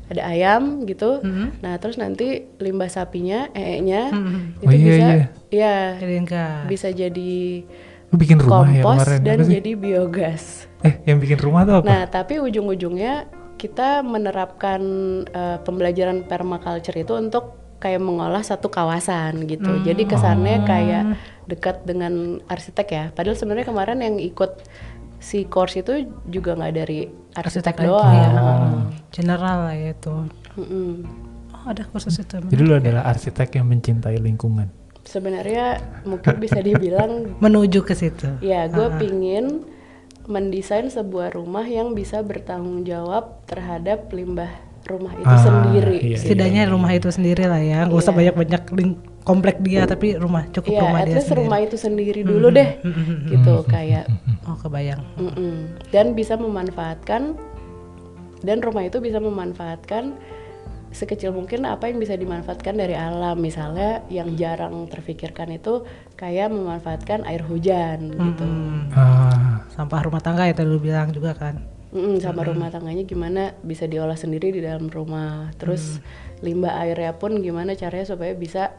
ada ayam gitu. Nah terus nanti limbah sapinya, itu bisa jadi lu bikin rumah ya kompos kemarin dan jadi biogas. Yang bikin rumah tuh apa? Nah tapi ujung-ujungnya kita menerapkan pembelajaran permaculture itu untuk kayak mengolah satu kawasan gitu. Jadi kesannya kayak dekat dengan arsitek ya. Padahal sebenarnya kemarin yang ikut si course itu juga nggak dari arsitek doang. General lah ya itu. Ada kursus itu. Jadi lu adalah arsitek yang mencintai lingkungan. Sebenarnya mungkin bisa dibilang menuju ke situ. Ya, gue pingin mendesain sebuah rumah yang bisa bertanggung jawab terhadap limbah rumah itu sendiri. Setidaknya rumah itu sendiri lah ya, nggak usah banyak-banyak komplek dia, tapi rumah rumah dia sendiri. Rumah itu sendiri dulu deh, gitu kayak. Kebayang. Dan bisa memanfaatkan, dan rumah itu bisa memanfaatkan sekecil mungkin apa yang bisa dimanfaatkan dari alam. Misalnya yang jarang terfikirkan itu kayak memanfaatkan air hujan gitu. Sampah rumah tangga ya tadi lu bilang juga kan. Sama rumah tangganya gimana bisa diolah sendiri di dalam rumah. Terus limbah airnya pun gimana caranya supaya bisa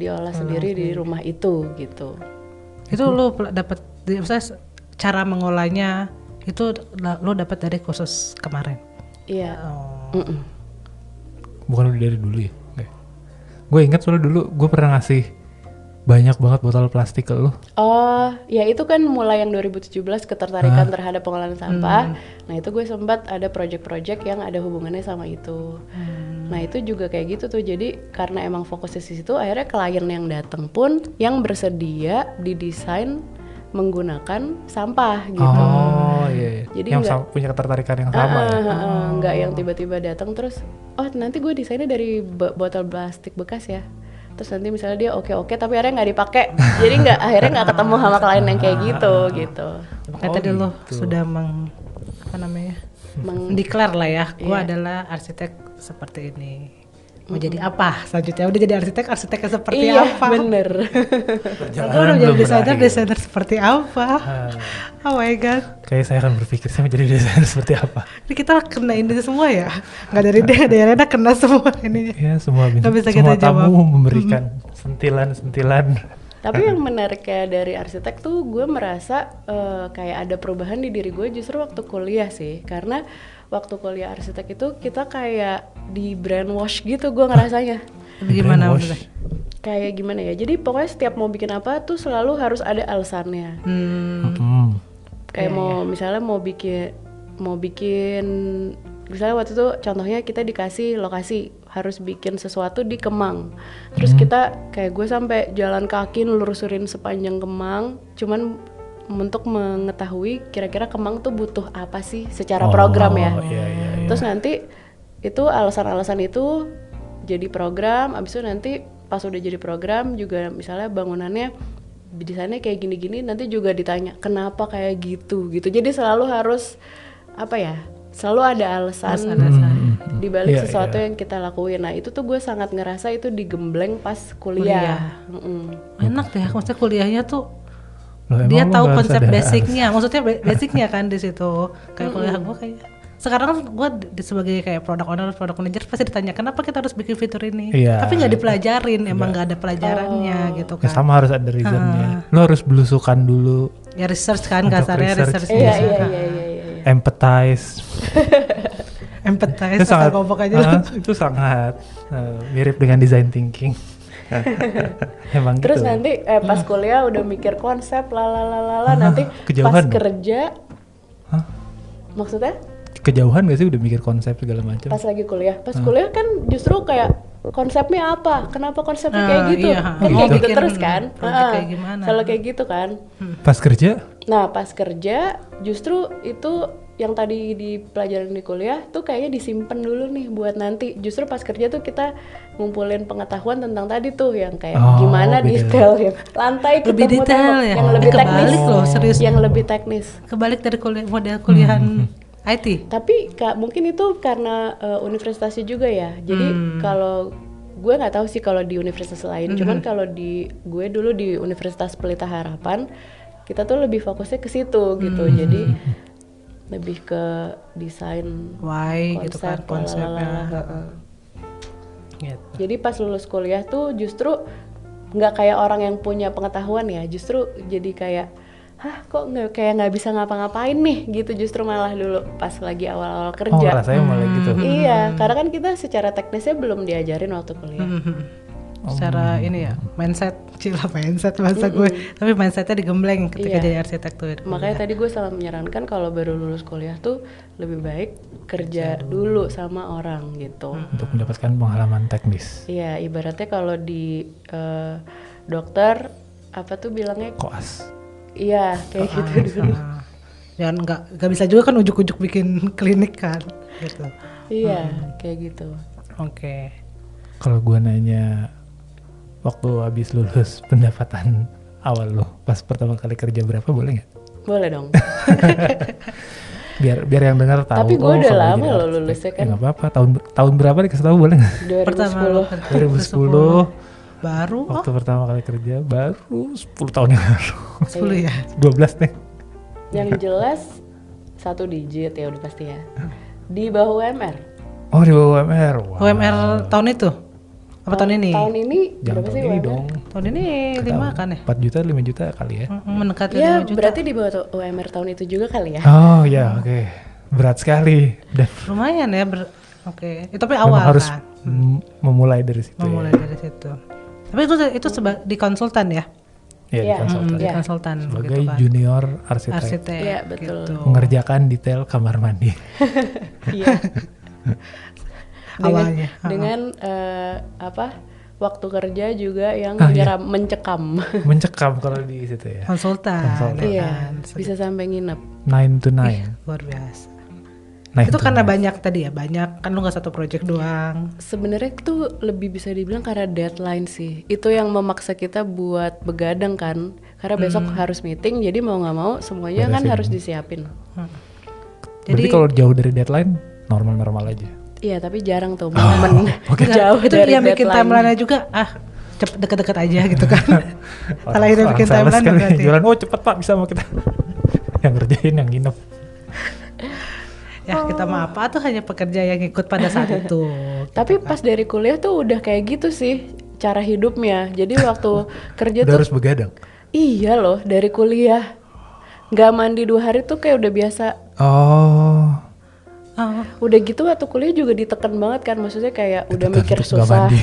diolah sendiri di rumah itu gitu. Itu lu dapat, misalnya cara mengolahnya itu lu dapat dari kursus kemarin. Iya. Bukan udah dari dulu ya? Gue ingat soalnya dulu gue pernah ngasih banyak banget botol plastik ke lu. Oh, ya itu kan mulai yang 2017 ketertarikan terhadap pengolahan sampah. Nah itu gue sempat ada project-project yang ada hubungannya sama itu. Nah itu juga kayak gitu tuh. Jadi karena emang fokusnya di situ, akhirnya klien yang datang pun yang bersedia didesain menggunakan sampah gitu. Oh iya. Jadi yang nggak- punya ketertarikan yang sama ya. Nggak yang tiba-tiba datang terus, oh nanti gue desainnya dari botol plastik bekas ya. Terus nanti misalnya dia oke tapi akhirnya nggak dipakai. Jadi akhirnya nggak ketemu sama klien yang kayak gitu. Makanya tadi lo sudah mendeklar lah ya, gue adalah arsitek seperti ini. Mau jadi apa selanjutnya? Udah jadi arsiteknya seperti Iya, apa? bener. Aku udah jadi desainer seperti apa? Oh my god. Kayak saya akan berpikir saya menjadi desainer seperti apa. Ini kita kena ini semua ya? Nggak dari daerah kena semua ininya. Ya semua Nggak bisa semua kita tamu jawab. memberikan sentilan-sentilan. Tapi yang menarik kayak dari arsitek tuh gue merasa kayak ada perubahan di diri gue justru waktu kuliah sih. Karena waktu kuliah arsitek itu kita kayak di brainwash gitu gue ngerasanya. Gimana Brainwash. maksudnya? Kayak gimana ya, jadi pokoknya setiap mau bikin apa tuh selalu harus ada alasannya. Kayak misalnya mau bikin misalnya waktu itu contohnya kita dikasih lokasi harus bikin sesuatu di Kemang. Terus kita kayak gue sampai jalan kaki nelusurin sepanjang Kemang cuman untuk mengetahui kira-kira Kemang tuh butuh apa sih secara program ya. Iya. Terus nanti itu alasan-alasan itu jadi program, abis itu nanti pas udah jadi program juga misalnya bangunannya desainnya kayak gini-gini, nanti juga ditanya kenapa kayak gitu. Jadi selalu harus selalu ada alasan di balik sesuatu yang kita lakuin. Nah itu tuh gue sangat ngerasa itu digembleng pas kuliah. Enak deh, maksudnya kuliahnya tuh Loh, dia emang lu tahu nggak konsep sadar? basicnya, maksudnya basicnya kan di situ. Kayak kuliah gue kayak sekarang kan gue sebagai kayak product owner, product manager pasti ditanya kenapa kita harus bikin fitur ini, Iya. tapi nggak dipelajarin, emang nggak ada pelajarannya gitu Ya kan. sama harus ada reasonnya. Lo harus belusukan dulu, Ya research kan Untuk kasarnya research. research. Iya. empathize. Empathize asal ngomong aja. Itu sangat mirip dengan design thinking. Emang Terus gitu. nanti pas kuliah udah mikir konsep nanti kejauhan pas dong. kerja. Hah? Maksudnya? Kejauhan gak sih udah mikir konsep segala macam? Pas lagi kuliah. Pas kuliah kan justru kayak konsepnya apa? Kenapa konsepnya kayak gitu? iya, Kan mau kayak gitu bikin terus kan? project kayak gimana? Selalu kayak gitu kan? Pas kerja? Nah pas kerja justru itu yang tadi di pelajaran di kuliah tuh kayaknya disimpan dulu nih buat nanti. Justru pas kerja tuh kita ngumpulin pengetahuan tentang tadi tuh yang kayak gimana beda. detail yang lantai Lebih ketemu detail tembok, ya? yang lebih Kebalik teknis loh, serius. yang lebih teknis. Kebalik dari model kuliahan IT. Tapi mungkin itu karena universitasnya juga ya. Jadi kalau gue nggak tahu sih kalau di universitas lain. Cuman kalau di gue dulu di Universitas Pelita Harapan kita tuh lebih fokusnya ke situ gitu. Jadi lebih ke desain Why gitu kan konsepnya. Gitu. Jadi pas lulus kuliah tuh justru nggak kayak orang yang punya pengetahuan ya. Justru jadi kayak kok nggak bisa ngapa-ngapain nih gitu. Justru malah dulu pas lagi awal-awal Oh kerja. rasanya mulai gitu. Iya, karena kan kita secara teknisnya belum diajarin waktu kuliah. Secara ini ya mindset bahasa gue, tapi mindsetnya digembleng ketika Iya. jadi arsitek tuh. Makanya tadi gue selalu menyarankan kalau baru lulus kuliah tuh lebih baik kerja dulu sama orang gitu. Untuk mendapatkan pengalaman teknis. Iya, ibaratnya kalau di dokter apa tuh bilangnya? Koas. Iya, kayak gitu dulu. Jangan nggak bisa juga kan ujuk-ujuk bikin klinik kan, gitu. Iya, kayak gitu. Oke. Kalau gue nanya waktu habis lulus pendapatan awal lo pas pertama kali kerja berapa, boleh nggak? Boleh dong. Biar yang dengar tahu. Tapi gue udah kalau lama jadi loh arsitek. lulusnya kan. Ya nggak apa-apa. Tahun berapa dikasih tahu boleh nggak? 2010. Pertama 2010. baru Waktu pertama kali kerja baru 10 tahun yang lalu. 10 ya. 12 nih. Yang jelas 1 digit ya udah pasti ya. Di bawah UMR. Oh di bawah UMR. Wow. UMR tahun itu apa tahun ini? Tahun ini Jangan berapa tahun sih ini UMR? dong. Tahun ini 5 kan ya? 4 juta 5 juta kali ya. Mendekati Ya 5 juta. berarti di bawah UMR tahun itu juga kali ya. Oh ya oke. Berat sekali. Dan Lumayan ya. Oke. Itu tapi memang awal harus kan. memulai dari situ. Memulai Ya. dari situ. Tapi itu di konsultan ya? Iya, Iya, di konsultan. Di konsultan Sebagai gitu kan. junior arsitek. Arsitek. Iya, betul. Gitu. Mengerjakan detail kamar mandi. Iya. Awalnya. Dengan waktu kerja juga yang Iya. mencekam. Mencekam kalau di situ ya. Konsultan. Konsultan. ya Iya, kan? bisa sampai nginep. 9 to 9. Luar biasa. Nah, Itu karena banyak tadi ya, banyak kan lu nggak satu project doang. Sebenarnya tuh lebih bisa dibilang karena deadline sih. Itu yang memaksa kita buat begadang kan. Karena besok harus meeting, jadi mau nggak mau semuanya kan Beresin. harus disiapin. Berarti kalau jauh dari deadline normal-normal aja. Iya, tapi jarang tuh momen jauh itu dari yang bikin deadline. timeline-nya juga cepet deket-deket aja gitu kan. Kalau ini bikin sales timeline kali berarti. jualan, oh cepet pak bisa sama kita. Yang ngerjain yang nginep. Ya kita mah apa tuh hanya pekerja yang ikut pada saat itu. Tapi pas dari kuliah tuh udah kayak gitu sih cara hidupnya. Jadi waktu kerja Udah tuh harus begadang. iya loh, dari kuliah nggak mandi 2 hari tuh kayak udah biasa. Oh. Udah gitu waktu kuliah juga diteken banget kan, maksudnya kayak udah Ditekan mikir terus nggak susah, mandi.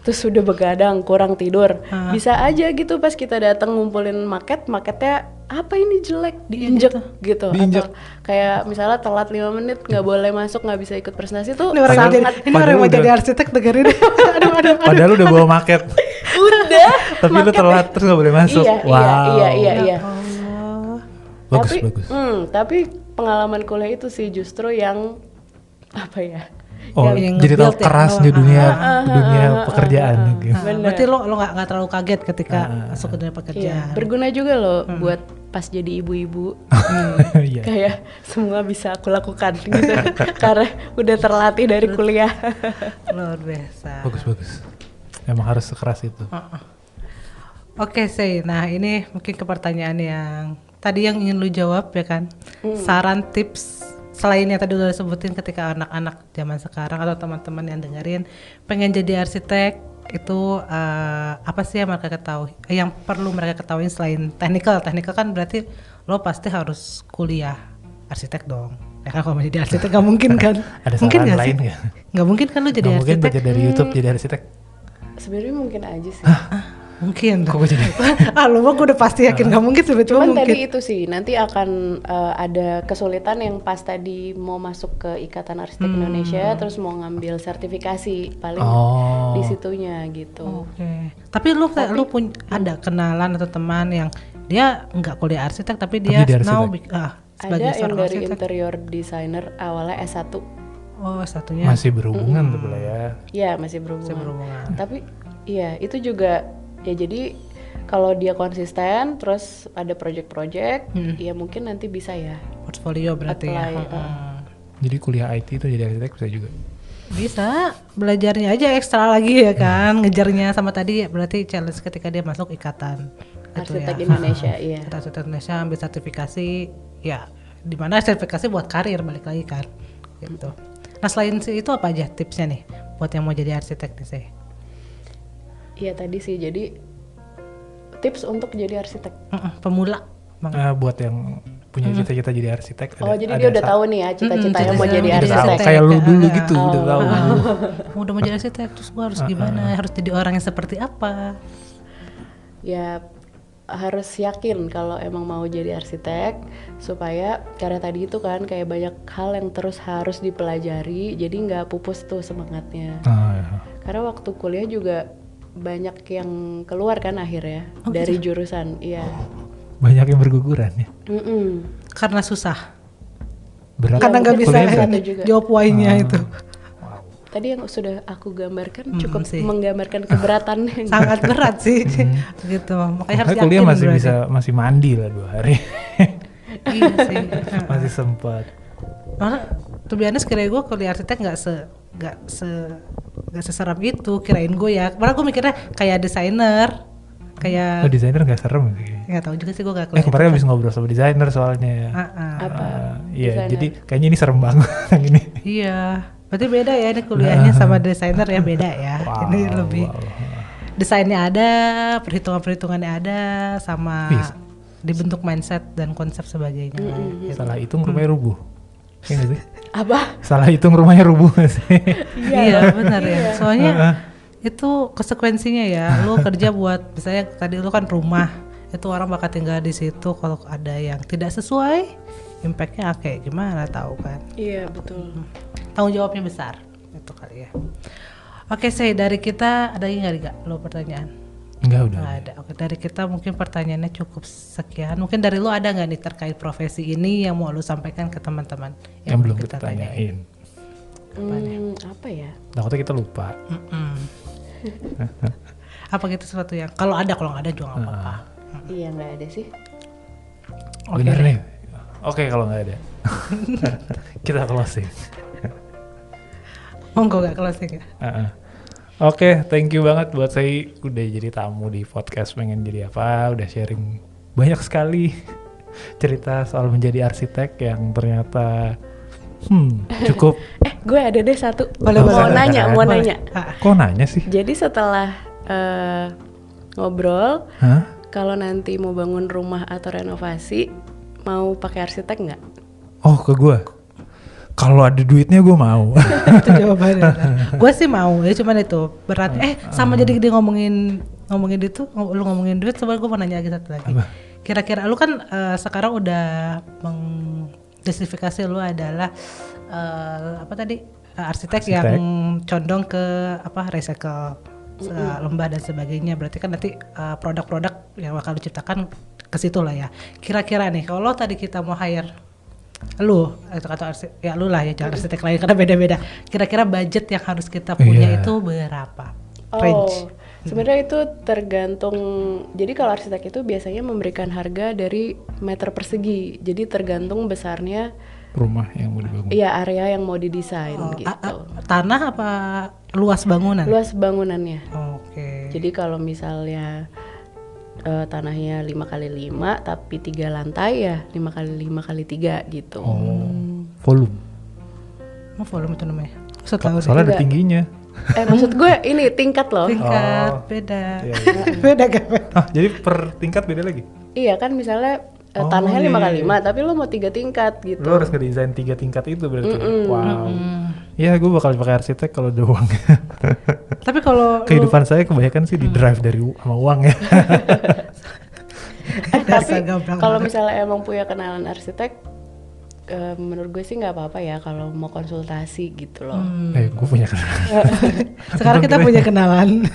terus udah begadang, kurang tidur. Bisa aja gitu pas kita datang ngumpulin maketnya apa ini jelek, diinjek gitu. Diinjek. Atau kayak misalnya telat 5 menit nggak boleh masuk, nggak bisa ikut presentasi tuh Ini orang yang sangat ini orang yang mau padahal jadi udah- arsitek dengerin. aduh. Padahal udah bawa maket. udah. Tapi lu telat terus nggak boleh masuk. Iya, Wow. iya. Oh. Bagus, tapi, bagus. tapi pengalaman kuliah itu sih justru yang apa ya? Oh, yang jadi tahu nge-build ya. kerasnya dunia pekerjaan gitu. Bener. Berarti lo nggak terlalu kaget ketika masuk ke dunia Iya, pekerjaan. berguna juga loh buat pas jadi ibu-ibu. Iya. Kayak semua bisa aku lakukan gitu karena udah terlatih dari kuliah. Luar biasa. Bagus, bagus. Emang harus sekeras itu. Oke, Sei. Nah, ini mungkin ke pertanyaan yang tadi yang ingin lu jawab ya kan. Saran tips selain yang tadi udah sebutin ketika anak-anak zaman sekarang atau teman-teman yang dengerin pengen jadi arsitek itu apa sih yang mereka ketahui? Yang perlu mereka ketahui selain teknikal. Teknikal kan berarti lo pasti harus kuliah arsitek dong. Ya kan kalau mau jadi arsitek nggak mungkin kan? Ada Mungkin saran nggak lain sih? nggak? Nggak mungkin kan lo jadi Nggak mungkin arsitek? baca dari YouTube jadi arsitek. Sebenarnya mungkin aja sih. Mungkin. Kok gue jadi? Lo mah gue udah pasti yakin nggak mungkin sebetulnya Cuman mungkin. tadi itu sih nanti akan ada kesulitan yang pas tadi mau masuk ke Ikatan Arsitek Indonesia terus mau ngambil sertifikasi paling Oh. di situnya gitu. Oke. Tapi lu punya ada kenalan atau teman yang dia nggak kuliah arsitek tapi dia dia now arsitek. sebagai Ada yang seorang dari arsitek. interior designer awalnya S1. Oh, satunya Masih berhubungan tuh boleh ya. Ya masih berhubungan. berhubungan. Tapi iya itu juga ya jadi kalau dia konsisten terus ada project-project ya mungkin nanti bisa ya. Portfolio berarti ya. Apply, Jadi kuliah IT itu jadi arsitek bisa juga. Bisa belajarnya aja ekstra lagi ya kan, ngejarnya sama tadi berarti challenge ketika dia masuk ikatan gitu Arsitek ya. Indonesia iya. Kita arsitek Indonesia ambil sertifikasi ya di mana sertifikasi buat karir balik lagi kan gitu. Nah selain itu apa aja tipsnya nih buat yang mau jadi arsitek nih sih? Iya tadi sih jadi tips untuk jadi arsitek. Pemula banget. Buat yang punya cita-cita jadi arsitek. Oh jadi dia udah tahu nih ya cita-citanya mau jadi cita-citanya Udah tahu, arsitek. kayak lu dulu gitu, udah tahu. Udah mau jadi arsitek terus gua harus gimana? Harus jadi orang yang seperti apa? Ya harus yakin kalau emang mau jadi arsitek supaya karena tadi itu kan kayak banyak hal yang terus harus dipelajari jadi nggak pupus tuh semangatnya. Ya. Karena waktu kuliah juga banyak yang keluar kan akhirnya dari jurusan, iya. Banyak yang berguguran ya. Karena susah. Berat. Karena nggak mungkin bisa kuliahnya berat. satu juga. jawab why-nya itu. Tadi yang sudah aku gambarkan cukup sih. menggambarkan keberatan. Sangat berat sih. Gitu. Makanya harus Makanya kuliah yakin masih berarti. masih mandi lah 2 hari. Iya sih. Masih sempat. Karena to be honest kira gue kuliah arsitek nggak seseram itu kirain gue ya. Karena gue mikirnya kayak desainer, Oh, kayak desainer gak serem sih. nggak tahu juga sih gue nggak kuliah. Kemarin habis ngobrol sama desainer soalnya. Apa? Iya, Desainer. jadi kayaknya ini serem banget yang ini. Iya, berarti beda ya ini kuliahnya sama desainer ya beda ya. Ini lebih desainnya ada, perhitungannya ada, sama Bisa. dibentuk mindset dan konsep sebagainya. Gitu. Salah hitung rumahnya rubuh. Iya gak sih? Apa? Salah hitung rumahnya rubuh gak sih? Iya benar ya. Soalnya itu konsekuensinya ya. Lu kerja buat misalnya tadi lu kan rumah, itu orang bakal tinggal di situ. Kalau ada yang tidak sesuai, impactnya kayak gimana tahu kan? Iya betul. Tanggung jawabnya besar itu kali ya. Oke, saya dari kita ada lagi nggak lo pertanyaan? Enggak, udah. Nggak ada. Oke, dari kita mungkin pertanyaannya cukup sekian. Mungkin dari lo ada nggak nih terkait profesi ini yang mau lo sampaikan ke teman-teman Yang belum kita tanyain. Apa ya? Takutnya kita lupa. Apa gitu sesuatu yang kalau nggak ada juga nggak apa-apa. Iya nggak ada sih. Bener nih. Oke, kalau nggak ada. Kita closing. Monggo nggak closing ya? Oke, thank you banget buat saya udah jadi tamu di podcast Pengen Jadi Apa, udah sharing banyak sekali cerita soal menjadi arsitek yang ternyata cukup. Gue ada deh satu. Boleh, mau boleh. nanya. Kok nanya sih? Jadi setelah ngobrol, Hah? kalau nanti mau bangun rumah atau renovasi, mau pakai arsitek nggak? Oh, ke gue. Kalau ada duitnya gue mau. Itu jawabannya. Gue sih mau ya, cuman itu berat. Sama jadi dia ngomongin itu, lu ngomongin duit. Coba gue mau nanya lagi satu lagi. Apa? Kira-kira lu kan sekarang udah mengjustifikasi lu adalah apa tadi arsitek yang condong ke apa recycle limbah dan sebagainya. Berarti kan nanti produk-produk yang bakal diciptakan ke situ lah ya. Kira-kira nih kalau tadi kita mau hire lu atau ya lu lah ya, jangan arsitek lain karena beda-beda. Kira-kira budget yang harus kita punya itu berapa? Range. Sebenarnya itu tergantung. Jadi kalau arsitek itu biasanya memberikan harga dari meter persegi. Jadi tergantung besarnya Rumah yang mau dibangun. iya area yang mau didesain gitu. Tanah apa luas bangunan? Luas bangunannya. Oke. Jadi kalau misalnya tanahnya 5x5 tapi 3 lantai ya 5x5x3 gitu. Volume. Mau volume itu namanya? Soalnya Soalnya ada tingginya. Maksud gue ini tingkat loh. tingkat Oh. beda. Iya, Beda kan? Jadi per tingkat beda lagi? Iya kan misalnya Oh, tanahnya iya, 5x5 tapi lo mau 3 tingkat gitu. Lo harus ngedesain 3 tingkat itu berarti. Wow. Ya gue bakal pakai arsitek kalau ada uang. Tapi kalau Kehidupan saya kebanyakan sih di drive dari sama uang ya. Tapi kalau misalnya emang punya kenalan arsitek, menurut gue sih nggak apa-apa ya kalau mau konsultasi gitu loh. Gue punya kenalan. sekarang kita punya kenalan.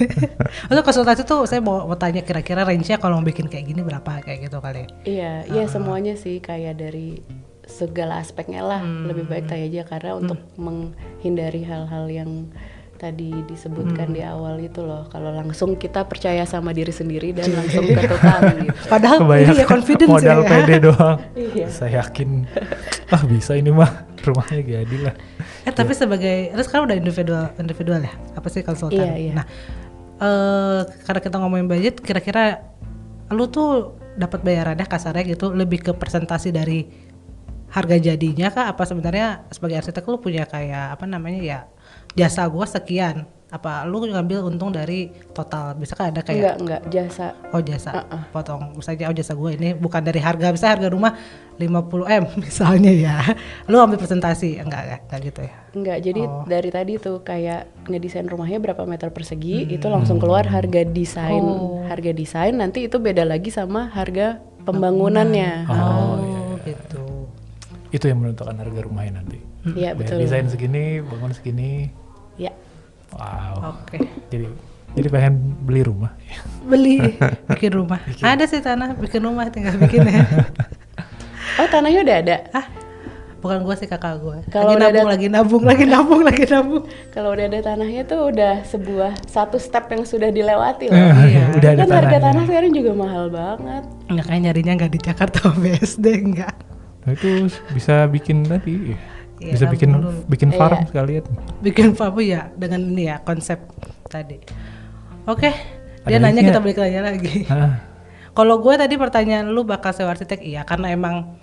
Untuk konsultasi tuh saya mau tanya kira-kira range-nya kalau mau bikin kayak gini berapa kayak gitu kali. Iya, iya semuanya sih kayak dari segala aspeknya lah. Lebih baik tanya aja karena untuk menghindari hal-hal yang tadi disebutkan di awal itu loh. Kalau langsung kita percaya sama diri sendiri dan langsung ke tukang gitu. Padahal ini ya confidence modal ya. pede doang. Iya. Saya yakin bisa ini mah rumahnya jadi lah. Tapi sebagai terus sekarang udah individual ya? Apa sih konsultan? Iya, iya. Nah, karena kita ngomongin budget, kira-kira lu tuh dapat bayarannya kasarnya gitu lebih ke presentasi dari harga jadinya kah? Apa sebenarnya sebagai arsitek lu punya kayak apa namanya ya jasa gua sekian? Apa lu ngambil untung dari total? Bisa kan ada kayak Enggak jasa. Oh jasa, potong misalnya jasa gue ini bukan dari harga, misalnya harga rumah 50M misalnya ya, lu ambil presentasi, enggak gitu ya? Enggak, jadi dari tadi tuh kayak ngedesain rumahnya berapa meter persegi, itu langsung keluar harga desain. Harga desain nanti itu beda lagi sama harga pembangunannya. Gitu. Itu yang menentukan harga rumahnya nanti. Iya betul. Desain segini, bangun segini. Ya. Wow. Oke. Jadi pengen beli rumah. Beli, bikin rumah. Ada sih tanah, bikin rumah tinggal bikin ya. Oh tanahnya udah ada? Bukan gue sih, kakak gue. Kalau Lagi nabung. Kalau udah ada tanahnya tuh udah satu step yang sudah dilewati loh. Iya. Udah ada Kan harga tanahnya. tanah sekarang juga mahal banget. Enggak, kayak nyarinya nggak di Jakarta BSD enggak. Nah itu bisa bikin tadi. Iya, Bisa nabung bikin farm sekalian. Bikin apa ya dengan ini ya konsep tadi. Oke, dia Ada nanya lagi kita nggak? balik nanya lagi. Ah, Kalau gue tadi pertanyaan lu bakal sewa arsitek, iya karena emang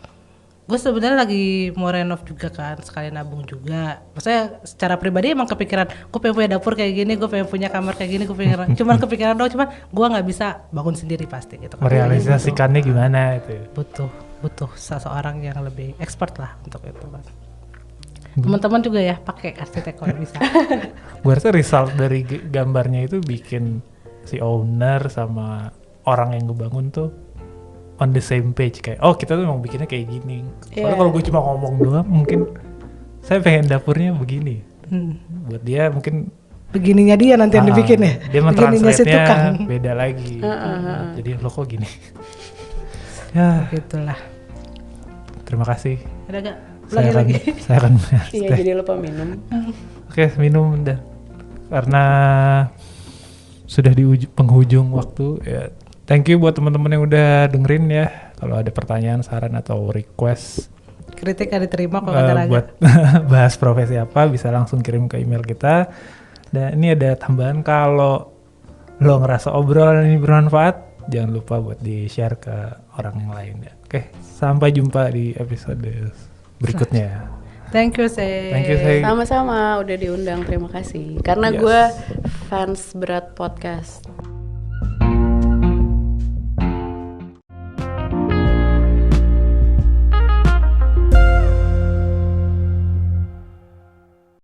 gue sebenarnya lagi mau renov juga kan, sekali nabung juga. Maksudnya secara pribadi emang kepikiran, gue pengen punya dapur kayak gini, gue pengen punya kamar kayak gini, gue pengen cuman kepikiran doang, cuman gue nggak bisa bangun sendiri pasti gitu. merealisasikannya gimana itu. Butuh seseorang yang lebih expert lah untuk itu kan. Teman-teman juga ya pakai arsitek kalau bisa. Gue rasa result dari gambarnya itu bikin si owner sama orang yang ngebangun tuh on the same page, kayak oh kita tuh emang bikinnya kayak gini. Soalnya kalau gue cuma ngomong doang mungkin saya pengen dapurnya begini. Buat dia mungkin Begininya dia nanti yang dibikin ya. dia Begininya si mentranslate-nya tukang. beda lagi. Jadi lo kok gini. Ya, Gitulah. terima kasih. Ada gak? Saya Ulangi akan, lagi. saya akan Iya, jadi lupa minum. Oke, minum udah. Karena sudah di penghujung waktu ya. Thank you buat teman-teman yang udah dengerin ya. Kalau ada pertanyaan, saran atau request Kritik gak diterima kalau kata Raga. buat bahas profesi apa bisa langsung kirim ke email kita. Dan ini ada tambahan, kalau lo ngerasa obrolan ini bermanfaat, jangan lupa buat di-share ke orang yang lain ya. Oke, sampai jumpa di episode berikutnya. Thank you, Say. Thank you, Say. Sama-sama udah diundang, terima kasih. Karena Yes. gue fans berat podcast.